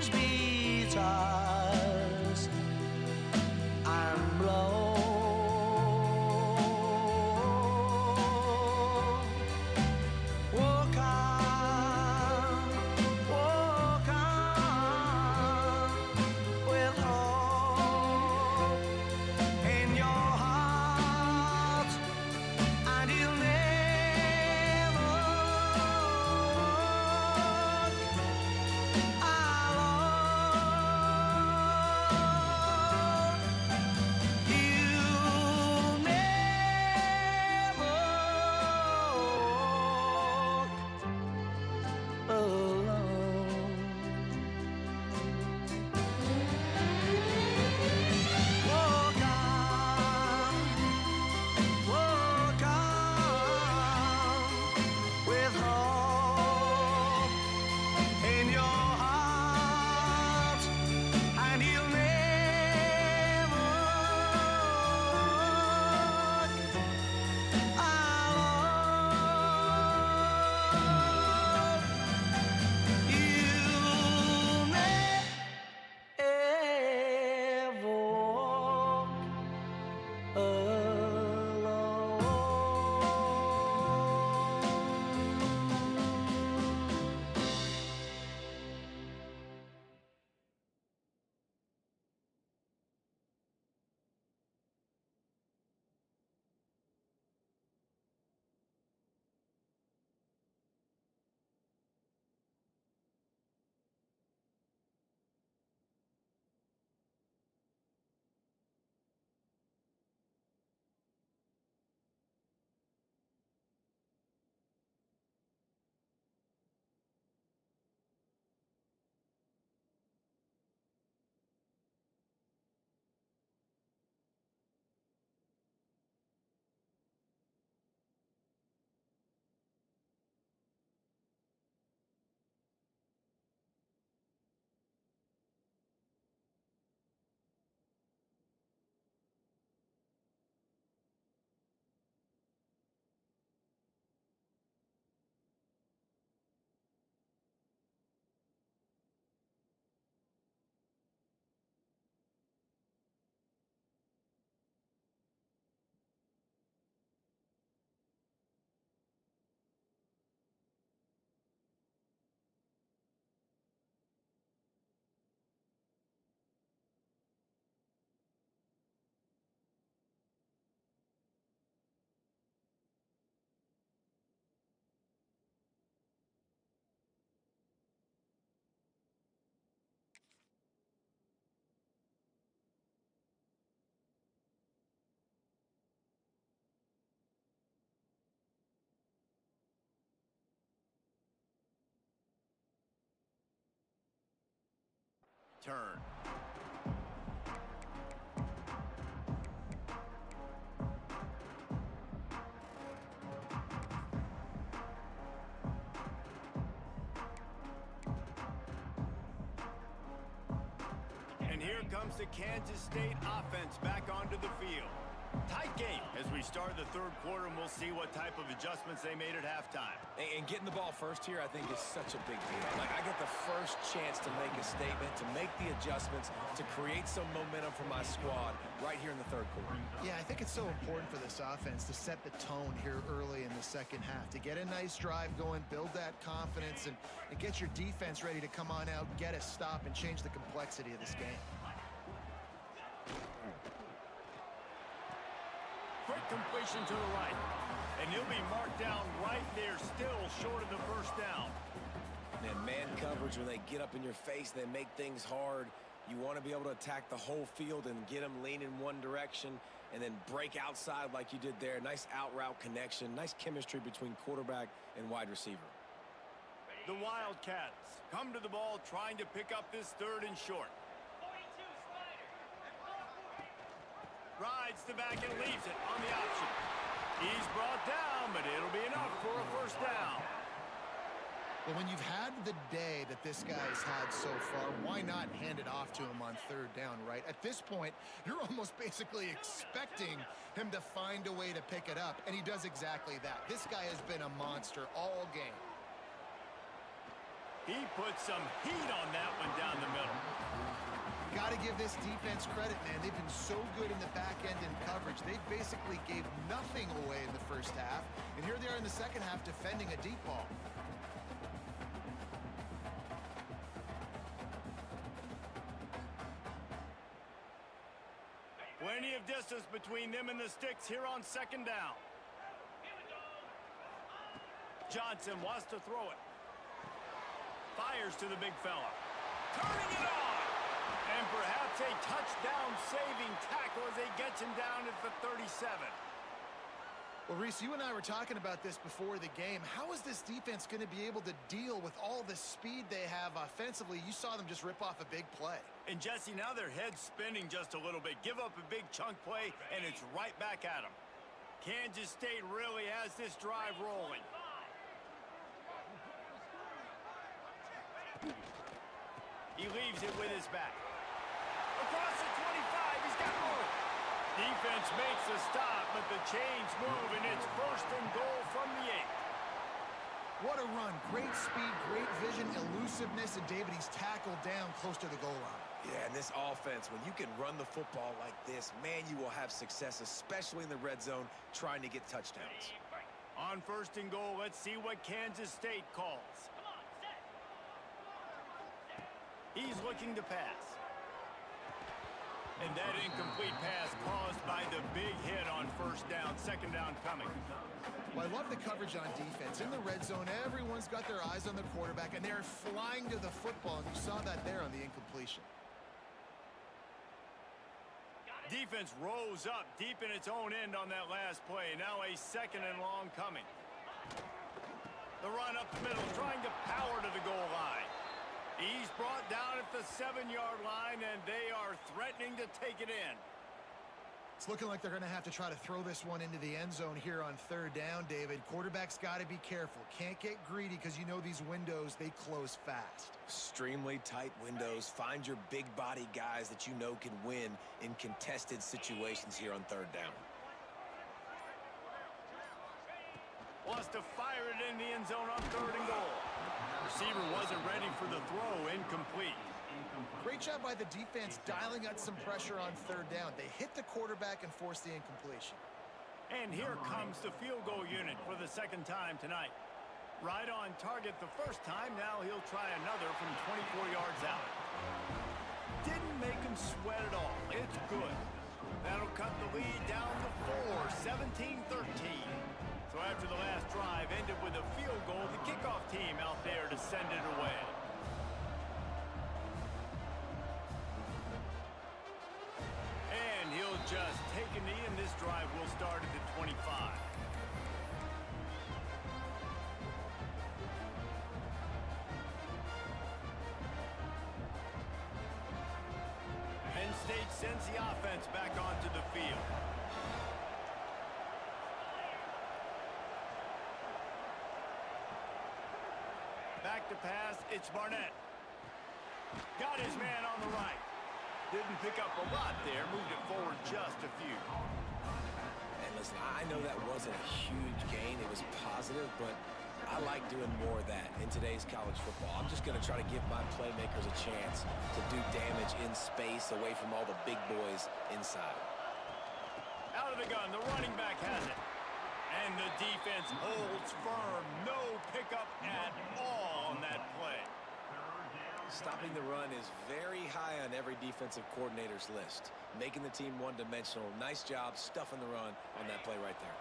Speaker 6: be tossed and blown. Walk on with hope in your heart, and you'll never walk alone. You'll never walk alone. Walk on with hope in your heart, and you'll never walk alone. You'll never walk
Speaker 1: turn. And here comes the Kansas State offense back onto the field. Tight game as we start the third quarter, and we'll see what type of adjustments they made at halftime.
Speaker 2: And getting the ball first here, I think, is such a big deal. Like, I get the first chance to make a statement, to make the adjustments, to create some momentum for my squad right here in the third quarter.
Speaker 3: Yeah, I think it's so important for this offense to set the tone here early in the second half, to get a nice drive going, build that confidence, and get your defense ready to come on out, get a stop, and change the complexity of this game.
Speaker 1: Quick completion to the right. And he'll be marked down right there, still short of the first down.
Speaker 2: And man coverage, when they get up in your face, they make things hard. You want to be able to attack the whole field and get them lean in one direction and then break outside like you did there. Nice out route connection, nice chemistry between quarterback and wide receiver.
Speaker 1: The Wildcats come to the ball trying to pick up this third and short. Rides the back and leaves it on the option. He's brought down, but it'll be enough for a first down.
Speaker 3: Well, when you've had the day that this guy's had so far, why not hand it off to him on third down, right? At this point, you're almost basically expecting him to find a way to pick it up, and he does exactly that. This guy has been a monster all game.
Speaker 1: He put some heat on that one down the middle.
Speaker 3: Got to give this defense credit, man. They've been so good in the back end in coverage. They basically gave nothing away in the first half, and here they are in the second half defending a deep ball.
Speaker 1: Plenty of distance between them and the sticks here on second down. Johnson wants to throw it. Fires to the big fella. Turning it on! And perhaps a touchdown-saving tackle as they get him down at the 37.
Speaker 3: Well, Reese, you and I were talking about this before the game. How is this defense going to be able to deal with all the speed they have offensively? You saw them just rip off a big play.
Speaker 1: And, Jesse, now their head's spinning just a little bit. Give up a big chunk play, and it's right back at them. Kansas State really has this drive rolling. He leaves it with his back. Across the 25, he's got more. Defense makes a stop, but the chains move, and it's first and goal from the 8.
Speaker 3: What a run. Great speed, great vision, elusiveness, and David, he's tackled down close to the goal line.
Speaker 2: Yeah, and this offense, when you can run the football like this, man, you will have success, especially in the red zone, trying to get touchdowns.
Speaker 1: On first and goal, let's see what Kansas State calls. He's looking to pass. And that incomplete pass caused by the big hit on first down, second down coming.
Speaker 3: Well, I love the coverage on defense. In the red zone, everyone's got their eyes on the quarterback, and they're flying to the football, and you saw that there on the incompletion.
Speaker 1: Defense rose up deep in its own end on that last play. Now a second and long coming. The run up the middle, trying to power to the goal line. He's brought down at the 7-yard line, and they are threatening to take it in.
Speaker 3: It's looking like they're going to have to try to throw this one into the end zone here on third down, David. Quarterback's got to be careful. Can't get greedy because you know these windows, they close fast.
Speaker 2: Extremely tight windows. Find your big body guys that you know can win in contested situations here on third down.
Speaker 1: Wants to fire it in the end zone on third and goal. Receiver wasn't ready for the throw, incomplete.
Speaker 3: Great job by the defense dialing out some pressure on third down. They hit the quarterback and forced the incompletion.
Speaker 1: And here comes the field goal unit for the second time tonight. Right on target the first time, now he'll try another from 24 yards out. Didn't make him sweat at all. It's good. That'll cut the lead down to 4, 17-13. So after the last drive ended with a field goal, the kickoff team out there to send it away. And he'll just take a knee, and this drive will start at the 25. Penn State sends the offense back onto the field. Back to pass, it's Barnett. Got his man on the right. Didn't pick up a lot there, moved it forward just a few.
Speaker 2: Listen, I know that wasn't a huge gain. It was positive, but I like doing more of that in today's college football. I'm just going to try to give my playmakers a chance to do damage in space away from all the big boys inside.
Speaker 1: Out of the gun, the running back has it. And the defense holds firm. No pickup at all on that play.
Speaker 2: Stopping the run is very high on every defensive coordinator's list. Making the team one-dimensional. Nice job stuffing the run on that play right there.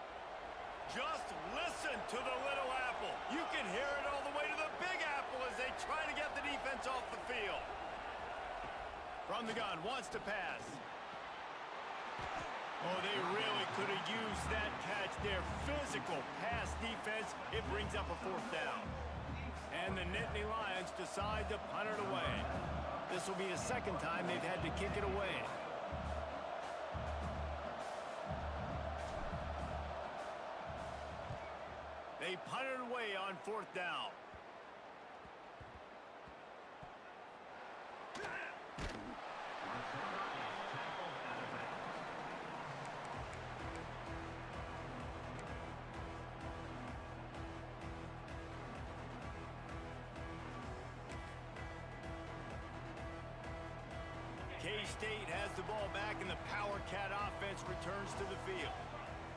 Speaker 1: Just listen to the little apple. You can hear it all the way to the big apple as they try to get the defense off the field. From the gun, wants to pass. Oh, they really could have used that catch there. Physical pass defense. It brings up a 4th down. And the Nittany Lions decide to punt it away. This will be the 2nd time they've had to kick it away. They punt it away on 4th down. K-State has the ball back, and the Power Cat offense returns to the field.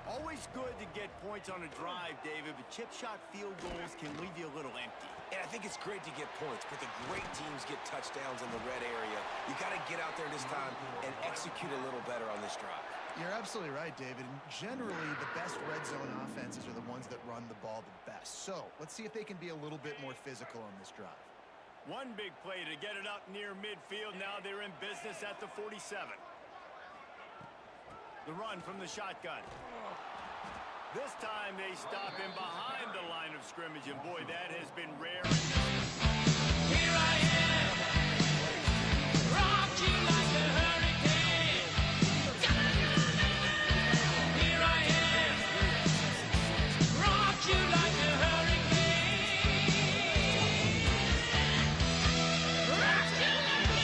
Speaker 1: Always good to get points on a drive, David, but chip shot field goals can leave you a little empty.
Speaker 2: And I think it's great to get points, but the great teams get touchdowns in the red area. You got to get out there this time and execute a little better on this drive.
Speaker 3: You're absolutely right, David. And generally, the best red zone offenses are the ones that run the ball the best. So let's see if they can be a little bit more physical on this drive.
Speaker 1: One big play to get it up near midfield. Now they're in business at the 47. The run from the shotgun. This time they stop him behind the line of scrimmage, and boy, that has been rare.
Speaker 6: Here I am, rock you like a hurricane. Here I am, rock you like a hurricane. Rock you like a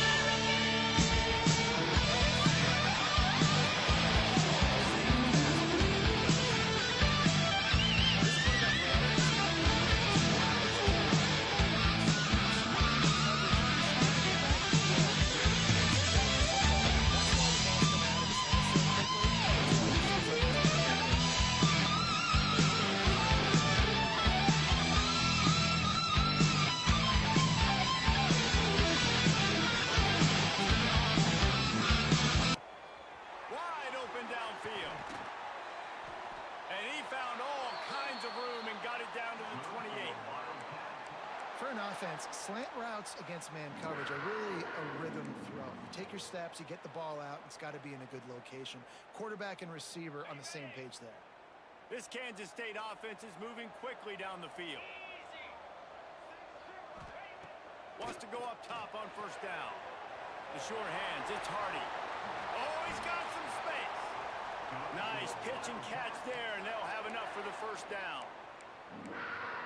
Speaker 1: Wide open downfield. And he found all kinds of room and got it down to the 28.
Speaker 3: For an offense, slant routes against man coverage are really a rhythm throw. You take your steps, you get the ball out, it's got to be in a good location. Quarterback and receiver on the same page there.
Speaker 1: This Kansas State offense is moving quickly down the field. Wants to go up top on 1st down. The short hands, it's Hardy. Oh, he's got some space. Nice pitch and catch there, and they'll have enough for the 1st down.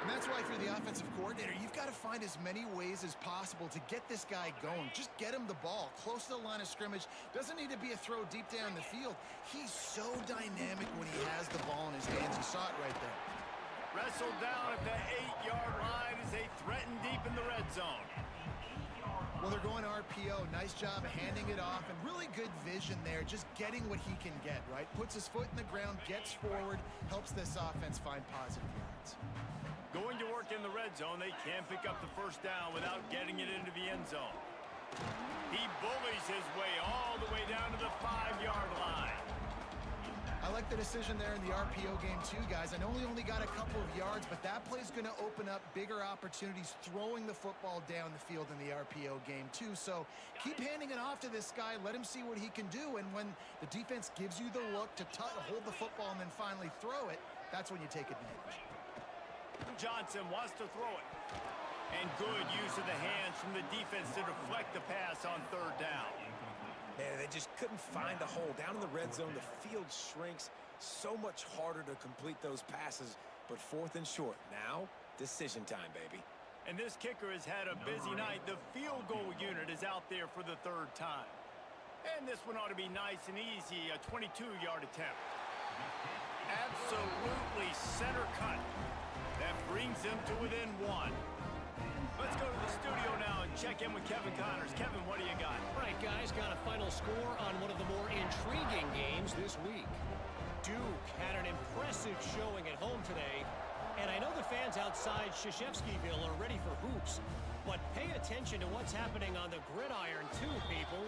Speaker 3: And that's why, if you're the offensive coordinator, you've got to find as many ways as possible to get this guy going. Just get him the ball close to the line of scrimmage. Doesn't need to be a throw deep down the field. He's so dynamic when he has the ball in his hands. You saw it right there.
Speaker 1: Wrestled down at the 8-yard line as they threaten deep in the red zone.
Speaker 3: Well, they're going RPO. Nice job of handing it off, and really good vision there, just getting what he can get, right? Puts his foot in the ground, gets forward, helps this offense find positive yards.
Speaker 1: Going to work in the red zone, they can't pick up the 1st down without getting it into the end zone. He bullies his way all the way down to the 5-yard line.
Speaker 3: I like the decision there in the RPO game too, guys. I know he only got a couple of yards, but that play's going to open up bigger opportunities throwing the football down the field in the RPO game too. So keep handing it off to this guy. Let him see what he can do. And when the defense gives you the look to hold the football and then finally throw it, that's when you take advantage.
Speaker 1: Johnson wants to throw it. And good use of the hands from the defense to deflect the pass on 3rd down.
Speaker 2: Man, they just couldn't find a hole. Down in the red zone, the field shrinks. So much harder to complete those passes, but 4th and short. Now, decision time, baby.
Speaker 1: And this kicker has had a busy night. The field goal unit is out there for the 3rd time. And this one ought to be nice and easy, a 22-yard attempt. Absolutely center cut. That brings them to within one. Let's go to the studio now and check in with Kevin Connors. Kevin, what do you got?
Speaker 4: All right, guys, got a final score on one of the more intriguing games this week. Duke had an impressive showing at home today, and I know the fans outside Krzyzewskiville are ready for hoops, but pay attention to what's happening on the gridiron too, people.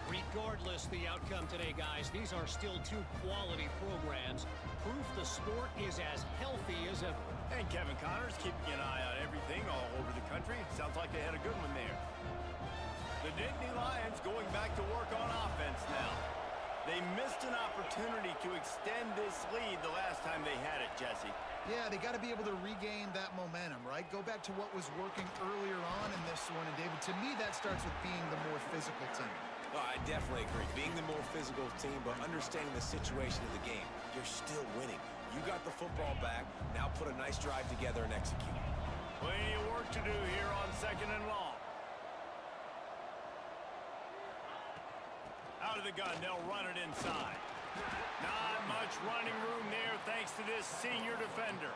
Speaker 4: Regardless the outcome today, guys, these are still two quality programs. Proof the sport is as healthy as ever.
Speaker 1: And Kevin Connors keeping an eye on everything all over the country. Sounds like they had a good one there. The Nittany Lions going back to work on offense now. They missed an opportunity to extend this lead the last time they had it, Jesse.
Speaker 3: Yeah, they got to be able to regain that momentum, right? Go back to what was working earlier on in this one. And, David, to me, that starts with being the more physical team.
Speaker 2: Oh, I definitely agree. Being the more physical team, but understanding the situation of the game. You're still winning. You got the football back. Now put a nice drive together and execute.
Speaker 1: Plenty of work to do here on 2nd and long. Out of the gun, they'll run it inside. Not much running room there thanks to this senior defender.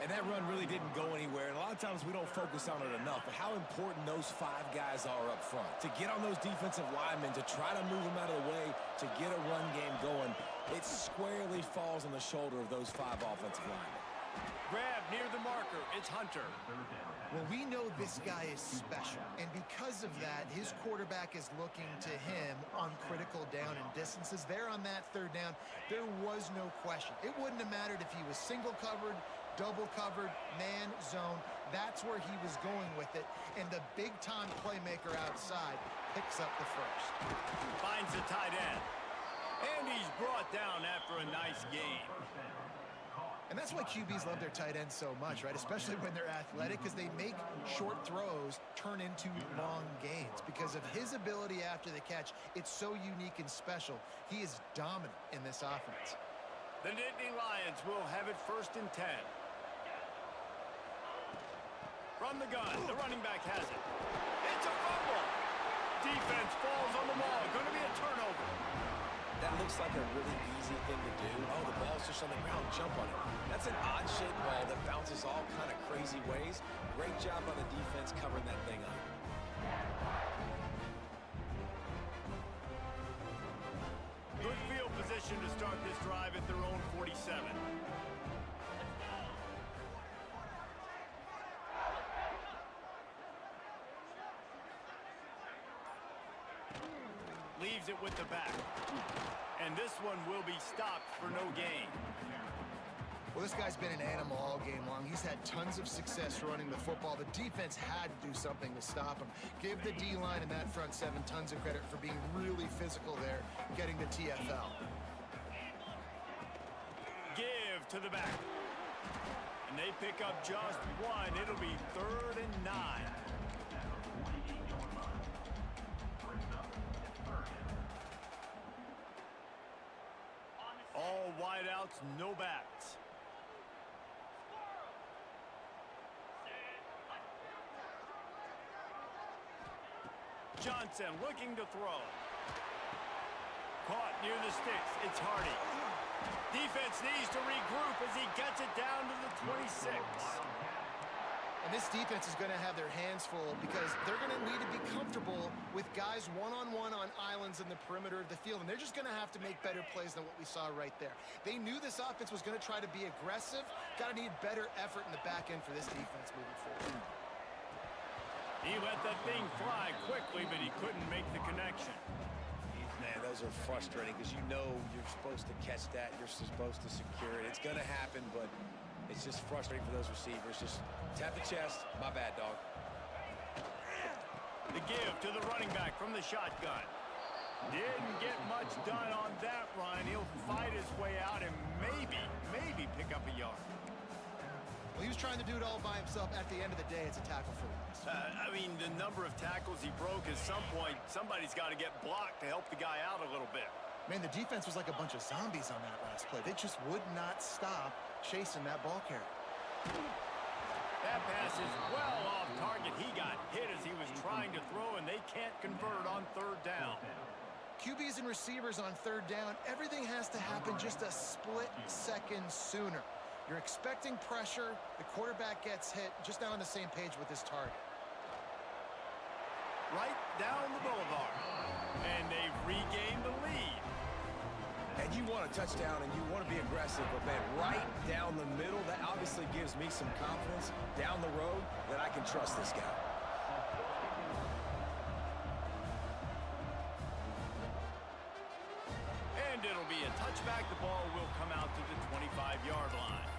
Speaker 2: And that run really didn't go anywhere. And a lot of times we don't focus on it enough. But how important those 5 guys are up front. To get on those defensive linemen, to try to move them out of the way, to get a run game going, it squarely falls on the shoulder of those 5 offensive linemen.
Speaker 1: Grab near the marker. It's Hunter.
Speaker 3: Well, we know this guy is special, and because of that, his quarterback is looking to him on critical down and distances. There on that 3rd down, there was no question. It wouldn't have mattered if he was single covered, double covered, man, zone. That's where he was going with it, and the big-time playmaker outside picks up the first.
Speaker 1: Finds the tight end. And he's brought down after a nice gain.
Speaker 3: And that's why QBs love their tight ends so much, right? Especially when they're athletic, because they make short throws turn into long gains. Because of his ability after the catch, it's so unique and special. He is dominant in this offense.
Speaker 1: The Nittany Lions will have it 1st and 10. From the gun, the running back has it. It's a fumble. Defense falls on the ball. Going to be a turnover.
Speaker 2: That looks like a really easy thing to do. Oh, the ball's just on the ground. Jump on it. That's an odd-shaped ball that bounces all kind of crazy ways. Great job on the defense covering that thing up.
Speaker 1: Good field position to start this drive at their own 47. Leaves it with the back. And this one will be stopped for no gain.
Speaker 3: Well, this guy's been an animal all game long. He's had tons of success running the football. The defense had to do something to stop him. Give the D-line and that front 7 tons of credit for being really physical there, getting the TFL.
Speaker 1: Give to the back. And they pick up just 1. It'll be 3rd and 9. All wideouts, no backs. Johnson looking to throw. Caught near the sticks. It's Hardy. Defense needs to regroup as he gets it down to the 26.
Speaker 3: And this defense is going to have their hands full because they're going to need to be comfortable with guys one-on-one on islands in the perimeter of the field. And they're just going to have to make better plays than what we saw right there. They knew this offense was going to try to be aggressive. Got to need better effort in the back end for this defense moving forward.
Speaker 1: He let that thing fly quickly, but he couldn't make the connection.
Speaker 2: Man, those are frustrating because you know you're supposed to catch that. You're supposed to secure it. It's going to happen, but it's just frustrating for those receivers. Just tap the chest. My bad, dog.
Speaker 1: The give to the running back from the shotgun. Didn't get much done on that run. He'll fight his way out and maybe pick up a yard.
Speaker 3: Well, he was trying to do it all by himself. At the end of the day, it's a tackle for loss.
Speaker 1: I mean, the number of tackles he broke, at some point, somebody's got to get blocked to help the guy out a little bit.
Speaker 3: Man, the defense was like a bunch of zombies on that last play. They just would not stop chasing that ball carrier.
Speaker 1: That pass is well off target. He got hit as he was trying to throw, and they can't convert on 3rd down.
Speaker 3: QBs and receivers on third down, everything has to happen just a split second sooner. You're expecting pressure, the quarterback gets hit, just not on the same page with his target.
Speaker 1: Right down the boulevard. And they've regained the lead.
Speaker 2: And you want a touchdown and you want to be aggressive, but man, right down the middle, that obviously gives me some confidence down the road that I can trust this guy.
Speaker 1: And it'll be a touchback. The ball will come out to the 25-yard line.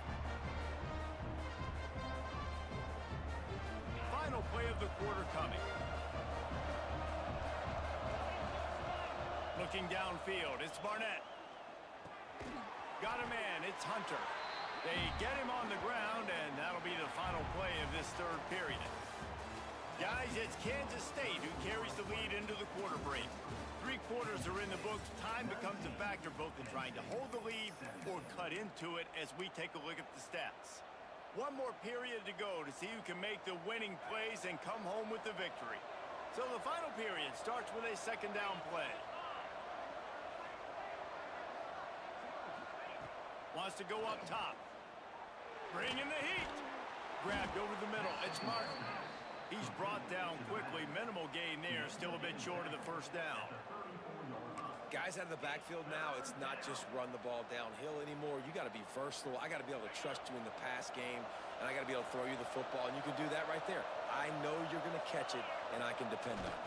Speaker 1: Final play of the quarter coming. Looking downfield, it's Barnett. Got a man, it's Hunter. They get him on the ground, and that'll be the final play of this third period. Guys, it's Kansas State who carries the lead into the quarter break. 3 quarters are in the books. Time becomes a factor both in trying to hold the lead or cut into it as we take a look at the stats. 1 more period to go to see who can make the winning plays and come home with the victory. So the final period starts with a second down play. Wants to go up top. Bring in the heat. Grabbed over the middle. It's Martin. He's brought down quickly. Minimal gain there. Still a bit short of the first down.
Speaker 2: Guys out of the backfield now, it's not just run the ball downhill anymore. You got to be versatile. I got to be able to trust you in the pass game, and I got to be able to throw you the football, and you can do that right there. I know you're going to catch it, and I can depend on it.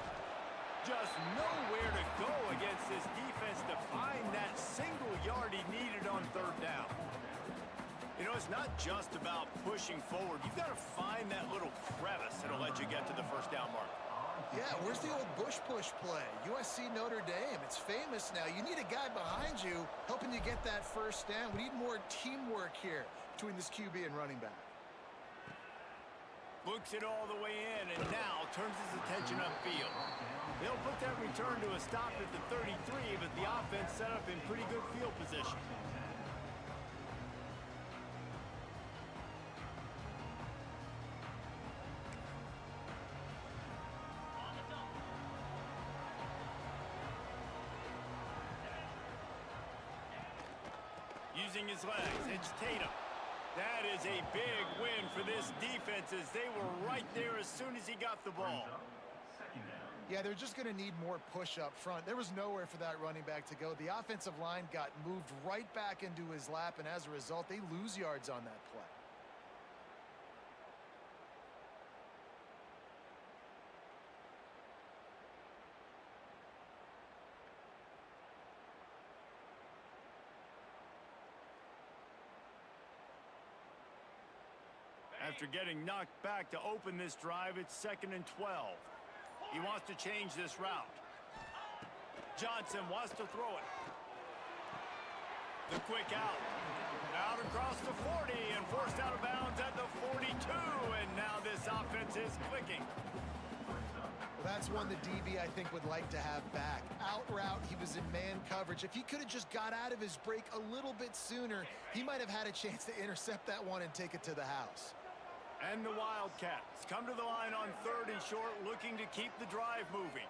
Speaker 1: Just nowhere to go against this defense to find that single yard he needed on third down. You know, it's not just about pushing forward. You've got to find that little crevice that'll let you get to the first down mark.
Speaker 3: Yeah, where's the old bush push play? USC Notre Dame, it's famous now. You need a guy behind you helping you get that first down. We need more teamwork here between this QB and running back.
Speaker 1: Looks it all the way in, and now turns his attention upfield. They'll put that return to a stop at the 33, but the offense set up in pretty good field position. Using his legs, it's Tatum. That is a big win for this defense as they were right there as soon as he got the ball.
Speaker 3: Yeah, they're just going to need more push up front. There was nowhere for that running back to go. The offensive line got moved right back into his lap, and as a result, they lose yards on that play.
Speaker 1: After getting knocked back to open this drive, it's 2nd and 12. He wants to change this route. Johnson wants to throw it. The quick out. Out across the 40 and forced out of bounds at the 42. And now this offense is clicking.
Speaker 3: Well, that's one the DB, I think, would like to have back. Out route, he was in man coverage. If he could have just got out of his break a little bit sooner, he might have had a chance to intercept that one and take it to the house.
Speaker 1: And the Wildcats come to the line on 3rd and short, looking to keep the drive moving.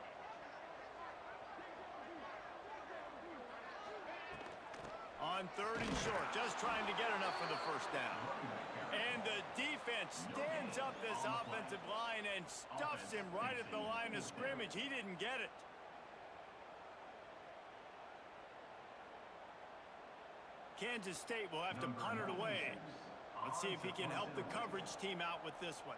Speaker 1: On 3rd and short, just trying to get enough for the first down. And the defense stands up this offensive line and stuffs him right at the line of scrimmage. He didn't get it. Kansas State will have to punt it away. Let's see if he can help the coverage team out with this one.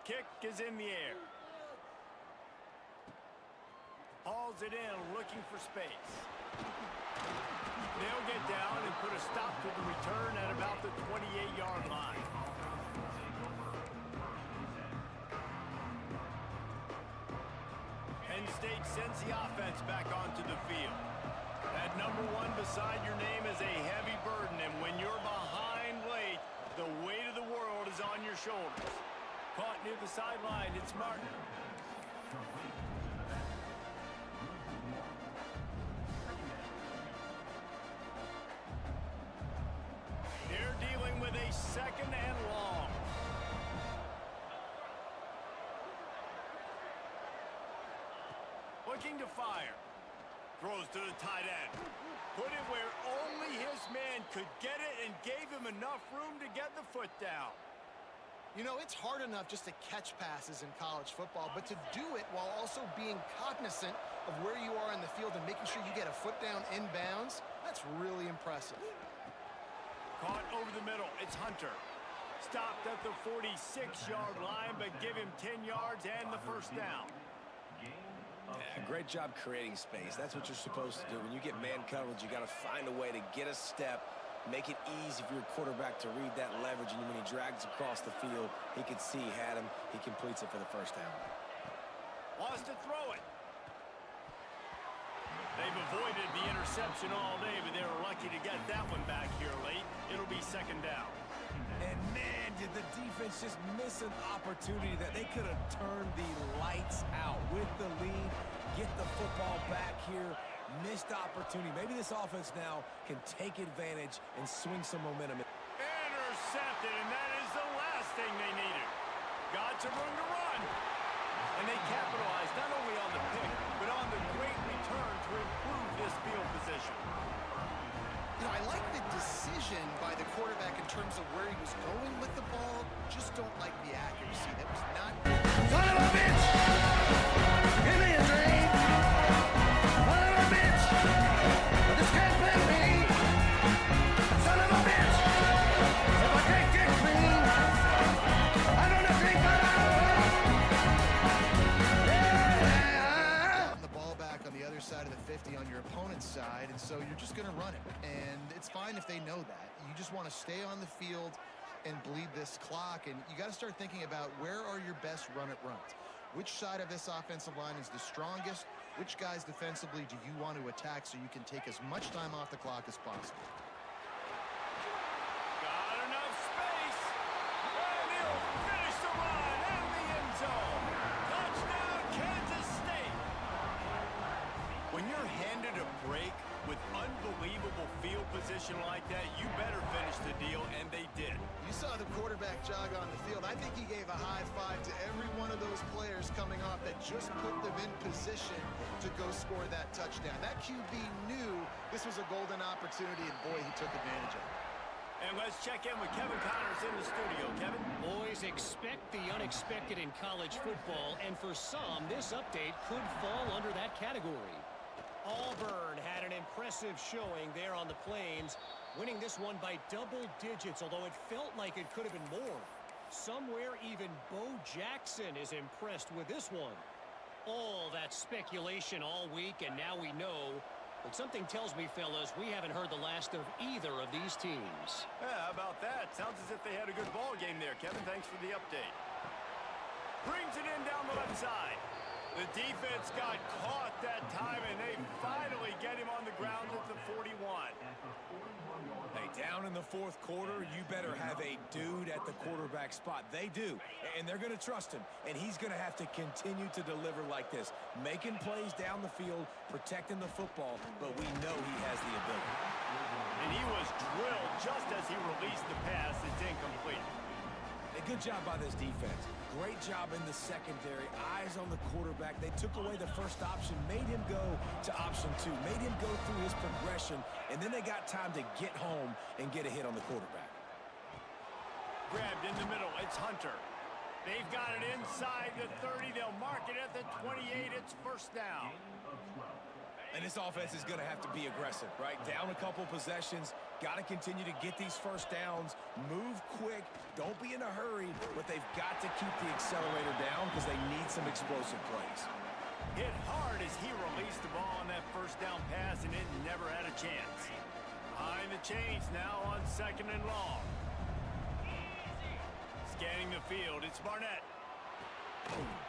Speaker 1: Kick is in the air. Hauls it in, looking for space. They'll get down and put a stop to the return at about the 28-yard line. Penn State sends the offense back onto the field. That number 1 beside your name is a heavy burden, and when you're behind late, the weight of the world is on your shoulders. Caught near the sideline, it's Martin. second and long. Looking to fire. Throws to the tight end. Put it where only his man could get it and gave him enough room to get the foot down.
Speaker 3: You know, it's hard enough just to catch passes in college football, but to do it while also being cognizant of where you are in the field and making sure you get a foot down inbounds, that's really impressive.
Speaker 1: Caught over the middle. It's Hunter. Stopped at the 46-yard line, but give him 10 yards and the first down.
Speaker 2: Yeah, great job creating space. That's what you're supposed to do. When you get man coverage, you got to find a way to get a step, make it easy for your quarterback to read that leverage, and when he drags across the field, he can see he had him. He completes it for the first down.
Speaker 1: Wants to throw it. They've avoided the interception all day, but they were lucky to get that one back here late. It'll be second down.
Speaker 2: And man, did the defense just miss an opportunity that they could have turned the lights out with the lead, get the football back here. Missed opportunity. Maybe this offense now can take advantage and swing some momentum.
Speaker 1: Intercepted, and that is the last thing they needed. Got some room to run. And they capitalized not only on the pick, but on the great return to improve this field position.
Speaker 3: You know, I like the decision by the quarterback in terms of where he was going with the ball. Just don't like the accuracy. That was not...
Speaker 5: Son of a bitch! Give me a dream! Son of a bitch! But this can't play me! Son of a bitch! If I can't get clean, I'm gonna drink my
Speaker 3: On the ball back on the other side of the 50 on your opponent's side, and so you're just going to run it. And it's fine if they know that. You just want to stay on the field and bleed this clock, and you got to start thinking about where are your best run-it runs. Which side of this offensive line is the strongest? Which guys defensively do you want to attack so you can take as much time off the clock as possible?
Speaker 1: Got enough space. And he'll finish the run in the end zone. Touchdown, Kansas State. When you're handed a break with unbelievable field position like that, you better finish the deal, and they did.
Speaker 3: You saw the quarterback jog on the field. I think he gave a high five to every one of those players coming off that just put them in position to go score that touchdown. That QB knew this was a golden opportunity, and boy, he took advantage of it.
Speaker 1: And let's check in with Kevin Connors in the studio. Kevin?
Speaker 4: Boys, expect the unexpected in college football, and for some, this update could fall under that category. Auburn had an impressive showing there on the Plains, winning this one by double digits, although it felt like it could have been more. Somewhere even Bo Jackson is impressed with this one. All that speculation all week, and now we know. But something tells me, fellas, we haven't heard the last of either of these teams.
Speaker 1: Yeah, how about that? Sounds as if they had a good ball game there, Kevin. Thanks for the update. Brings it in down the left side. The defense got caught that time, and they finally get him on the ground at the 41.
Speaker 2: Hey, down in the fourth quarter, you better have a dude at the quarterback spot. They do, and they're going to trust him, and he's going to have to continue to deliver like this, making plays down the field, protecting the football, but we know he has the ability.
Speaker 1: And he was drilled just as he released the pass. It's incomplete.
Speaker 2: A good job by this defense. Great job in the secondary. Eyes on the quarterback. They took away the first option, made him go to option 2, made him go through his progression, and then they got time to get home and get a hit on the quarterback.
Speaker 1: Grabbed in the middle. It's Hunter. They've got it inside the 30. They'll mark it at the 28. It's first down.
Speaker 2: And this offense is going to have to be aggressive, right? Down a couple possessions. Got to continue to get these first downs. Move quick. Don't be in a hurry. But they've got to keep the accelerator down because they need some explosive plays.
Speaker 1: Hit hard as he released the ball on that first down pass, and it never had a chance. Behind the chains now on second and long. Scanning the field. It's Barnett.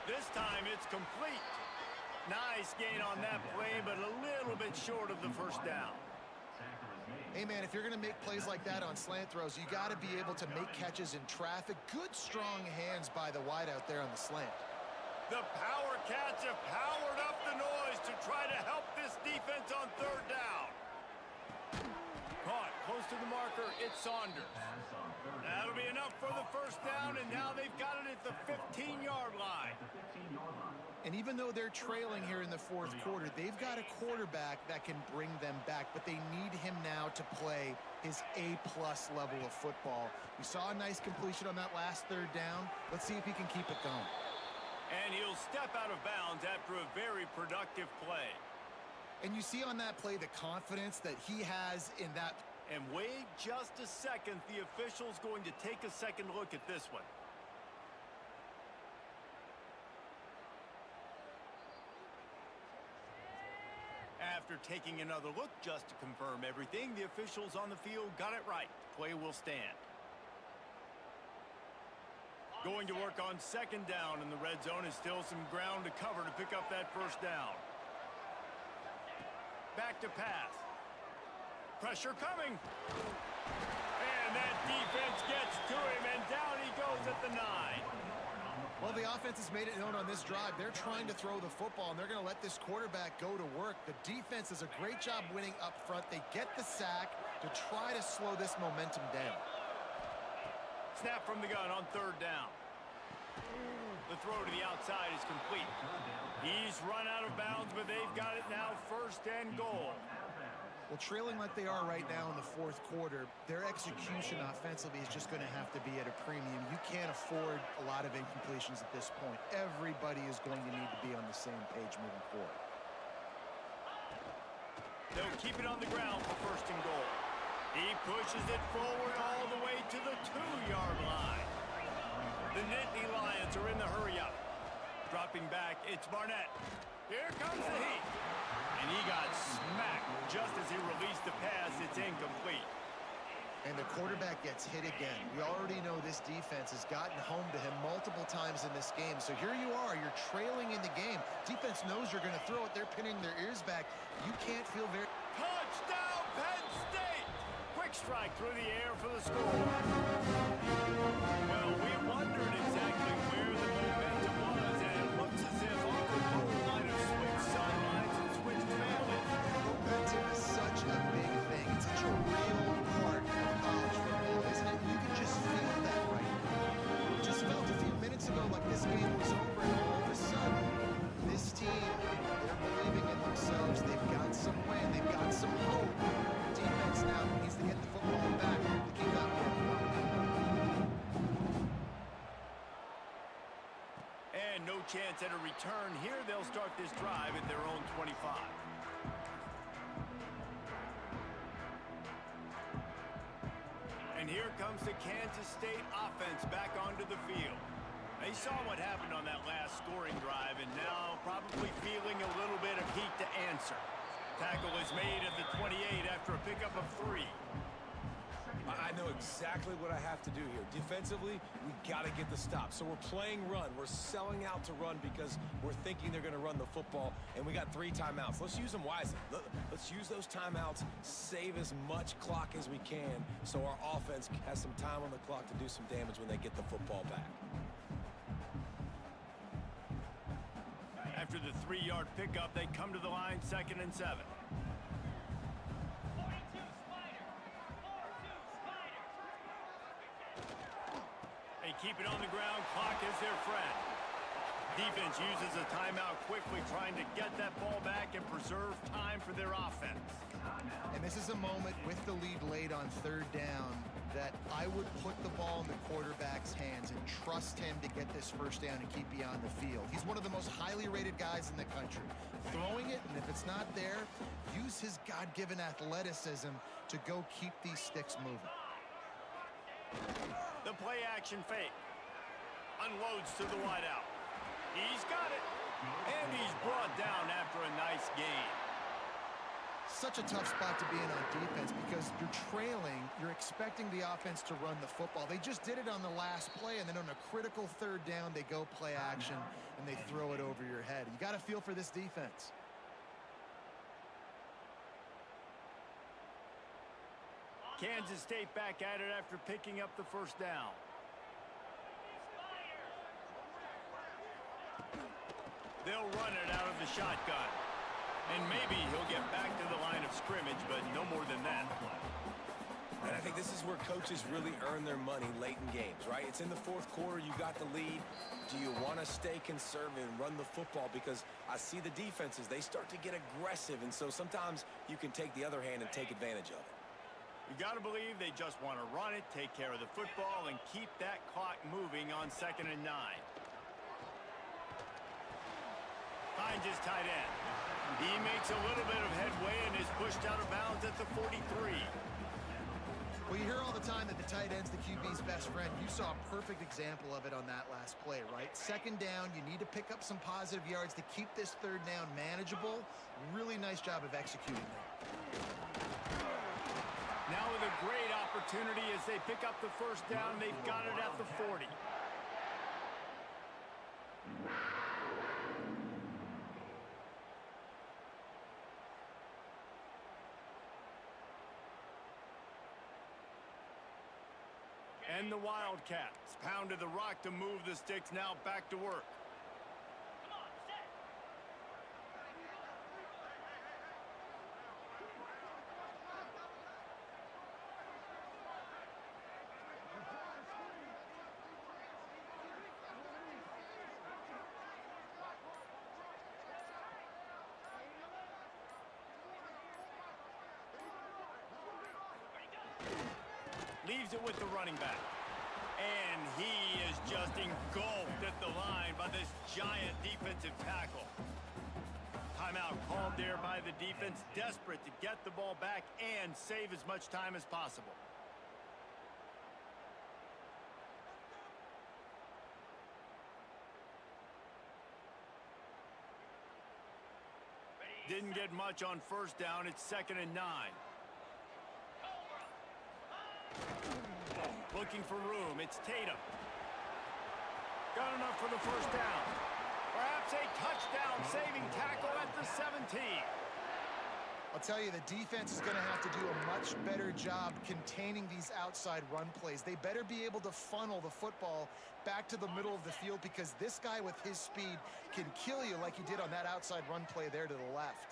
Speaker 1: This time it's complete. Nice gain on that play, but a little bit short of the first down.
Speaker 3: Hey, man, if you're going to make plays like that on slant throws, you got to be able to make catches in traffic. Good, strong hands by the wideout there on the slant.
Speaker 1: The Power Cats have powered up the noise to try to help this defense on third down. Caught close to the marker, it's Saunders. That'll be enough for the first down, and now they've got it at the 15-yard line.
Speaker 3: And even though they're trailing here in the fourth quarter, they've got a quarterback that can bring them back, but they need him now to play his A-plus level of football. We saw a nice completion on that last third down. Let's see if he can keep it going.
Speaker 1: And he'll step out of bounds after a very productive play.
Speaker 3: And you see on that play the confidence that he has in that.
Speaker 1: And wait just a second. The official's going to take a second look at this one. After taking another look just to confirm everything, the officials on the field got it right. Play will stand. Going to work on second down in the red zone, is still some ground to cover to pick up that first down. Back to pass. Pressure coming. And that defense gets to him, and down he goes at the 9.
Speaker 3: Well, the offense has made it known on this drive. They're trying to throw the football, and they're going to let this quarterback go to work. The defense does a great job winning up front. They get the sack to try to slow this momentum down.
Speaker 1: Snap from the gun on third down. The throw to the outside is complete. He's run out of bounds, but they've got it now first and goal.
Speaker 3: Well, trailing like they are right now in the fourth quarter, their execution offensively is just going to have to be at a premium. You can't afford a lot of incompletions at this point. Everybody is going to need to be on the same page moving forward.
Speaker 1: They'll keep it on the ground for first and goal. He pushes it forward all the way to the 2-yard line. The Nittany Lions are in the hurry-up. Dropping back, it's Barnett. Here comes the heat. And he got smacked just as he released the pass. It's incomplete.
Speaker 3: And the quarterback gets hit again. We already know this defense has gotten home to him multiple times in this game. So here you are, you're trailing in the game. Defense knows you're going to throw it. They're pinning their ears back. You can't feel very...
Speaker 1: Touchdown, Penn State! Quick strike through the air for the score. Well, we wondered exactly where the momentum was, and it looks as if Uncle Bo might have switched sidelines and switched families.
Speaker 3: Momentum is such a big thing. It's such a real part of college football, isn't it? You can just feel that right now. It just felt a few minutes ago like this game was over, and all of a sudden, this team, they're believing in themselves. They've got some wind. They've got some hope. Defense now needs to get the football back to keep that going.
Speaker 1: And no chance at a return here. They'll start this drive at their own 25. And here comes the Kansas State offense back onto the field. They saw what happened on that last scoring drive, and now probably feeling a little bit of heat to answer. Tackle is made at the 28 after a pickup of 3.
Speaker 2: I know exactly what I have to do here. Defensively, we got to get the stop. So we're playing run. We're selling out to run because we're thinking they're going to run the football, and we got 3 timeouts. Let's use them wisely. Let's use those timeouts, save as much clock as we can so our offense has some time on the clock to do some damage when they get the football back.
Speaker 1: After the 3-yard pickup, they come to the line, 2nd and 7. They keep it on the ground. Clock is their friend. Defense uses a timeout quickly, trying to get that ball back and preserve time for their offense.
Speaker 3: And this is a moment with the lead late on third down that I would put the ball in the quarterback's hands and trust him to get this first down and keep you on the field. He's one of the most highly rated guys in the country. Throwing it, and if it's not there, use his God-given athleticism to go keep these sticks moving.
Speaker 1: The play-action fake. Unloads to the wideout. He's got it. And he's brought down after a nice gain.
Speaker 3: Such a tough spot to be in on defense because you're trailing, you're expecting the offense to run the football. They just did it on the last play, and then on a critical third down, they go play action, and they throw it over your head. You got to feel for this defense.
Speaker 1: Kansas State back at it after picking up the first down. They'll run it out of the shotgun. And maybe he'll get back to the line of scrimmage, but no more than that.
Speaker 2: And I think this is where coaches really earn their money late in games, right? It's in the fourth quarter. You got the lead. Do you want to stay conservative and run the football? Because I see the defenses, they start to get aggressive, and so sometimes you can take the other hand and take advantage of it.
Speaker 1: You got to believe they just want to run it, take care of the football, and keep that clock moving on 2nd and 9. Finds his tight end. He makes a little bit of headway and is pushed out of bounds at the 43.
Speaker 3: Well, you hear all the time that the tight end's the QB's best friend. You saw a perfect example of it on that last play, right? 2nd down, you need to pick up some positive yards to keep this 3rd down manageable. Really nice job of executing there.
Speaker 1: Now with a great opportunity as they pick up the 1st down, they've got it at the 40. And the Wildcats pounded the rock to move the sticks, now back to work. Leaves it with the running back. And he is just engulfed at the line by this giant defensive tackle. Timeout called there by the defense, desperate to get the ball back and save as much time as possible. Didn't get much on 1st down. It's 2nd and 9. Looking for room. It's Tatum. Got enough for the 1st down. Perhaps a touchdown-saving tackle at the 17.
Speaker 3: I'll tell you, the defense is going to have to do a much better job containing these outside run plays. They better be able to funnel the football back to the middle of the field, because this guy with his speed can kill you like he did on that outside run play there to the left.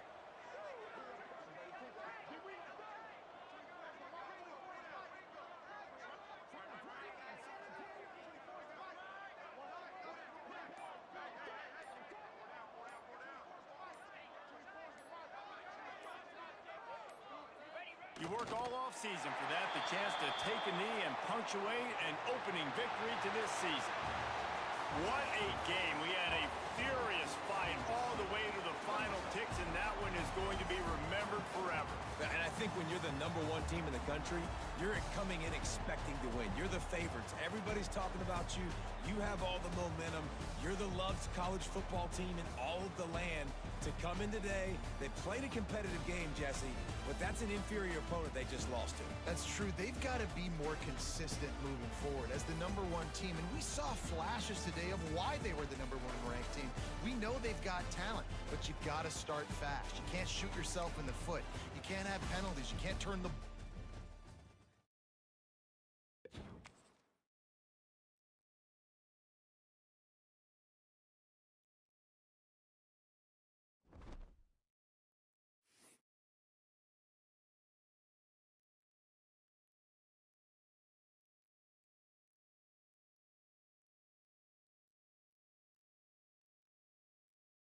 Speaker 1: You work all off-season for that, the chance to take a knee and punctuate an opening victory to this season. What a game. We had a furious fight all the way to the final ticks, and that one is going to be remembered forever.
Speaker 2: And I think when you're the #1 team in the country, you're coming in expecting to win. You're the favorites. Everybody's talking about you. You have all the momentum. You're the loved college football team in all of the land. To come in today, they played a competitive game, Jesse, but that's an inferior opponent they just lost to.
Speaker 3: That's true. They've got to be more consistent moving forward as the #1 team. And we saw flashes today of why they were the #1 ranked team. We know they've got talent, but you've got to start fast. You can't shoot yourself in the foot. You can't have penalties. You can't turn the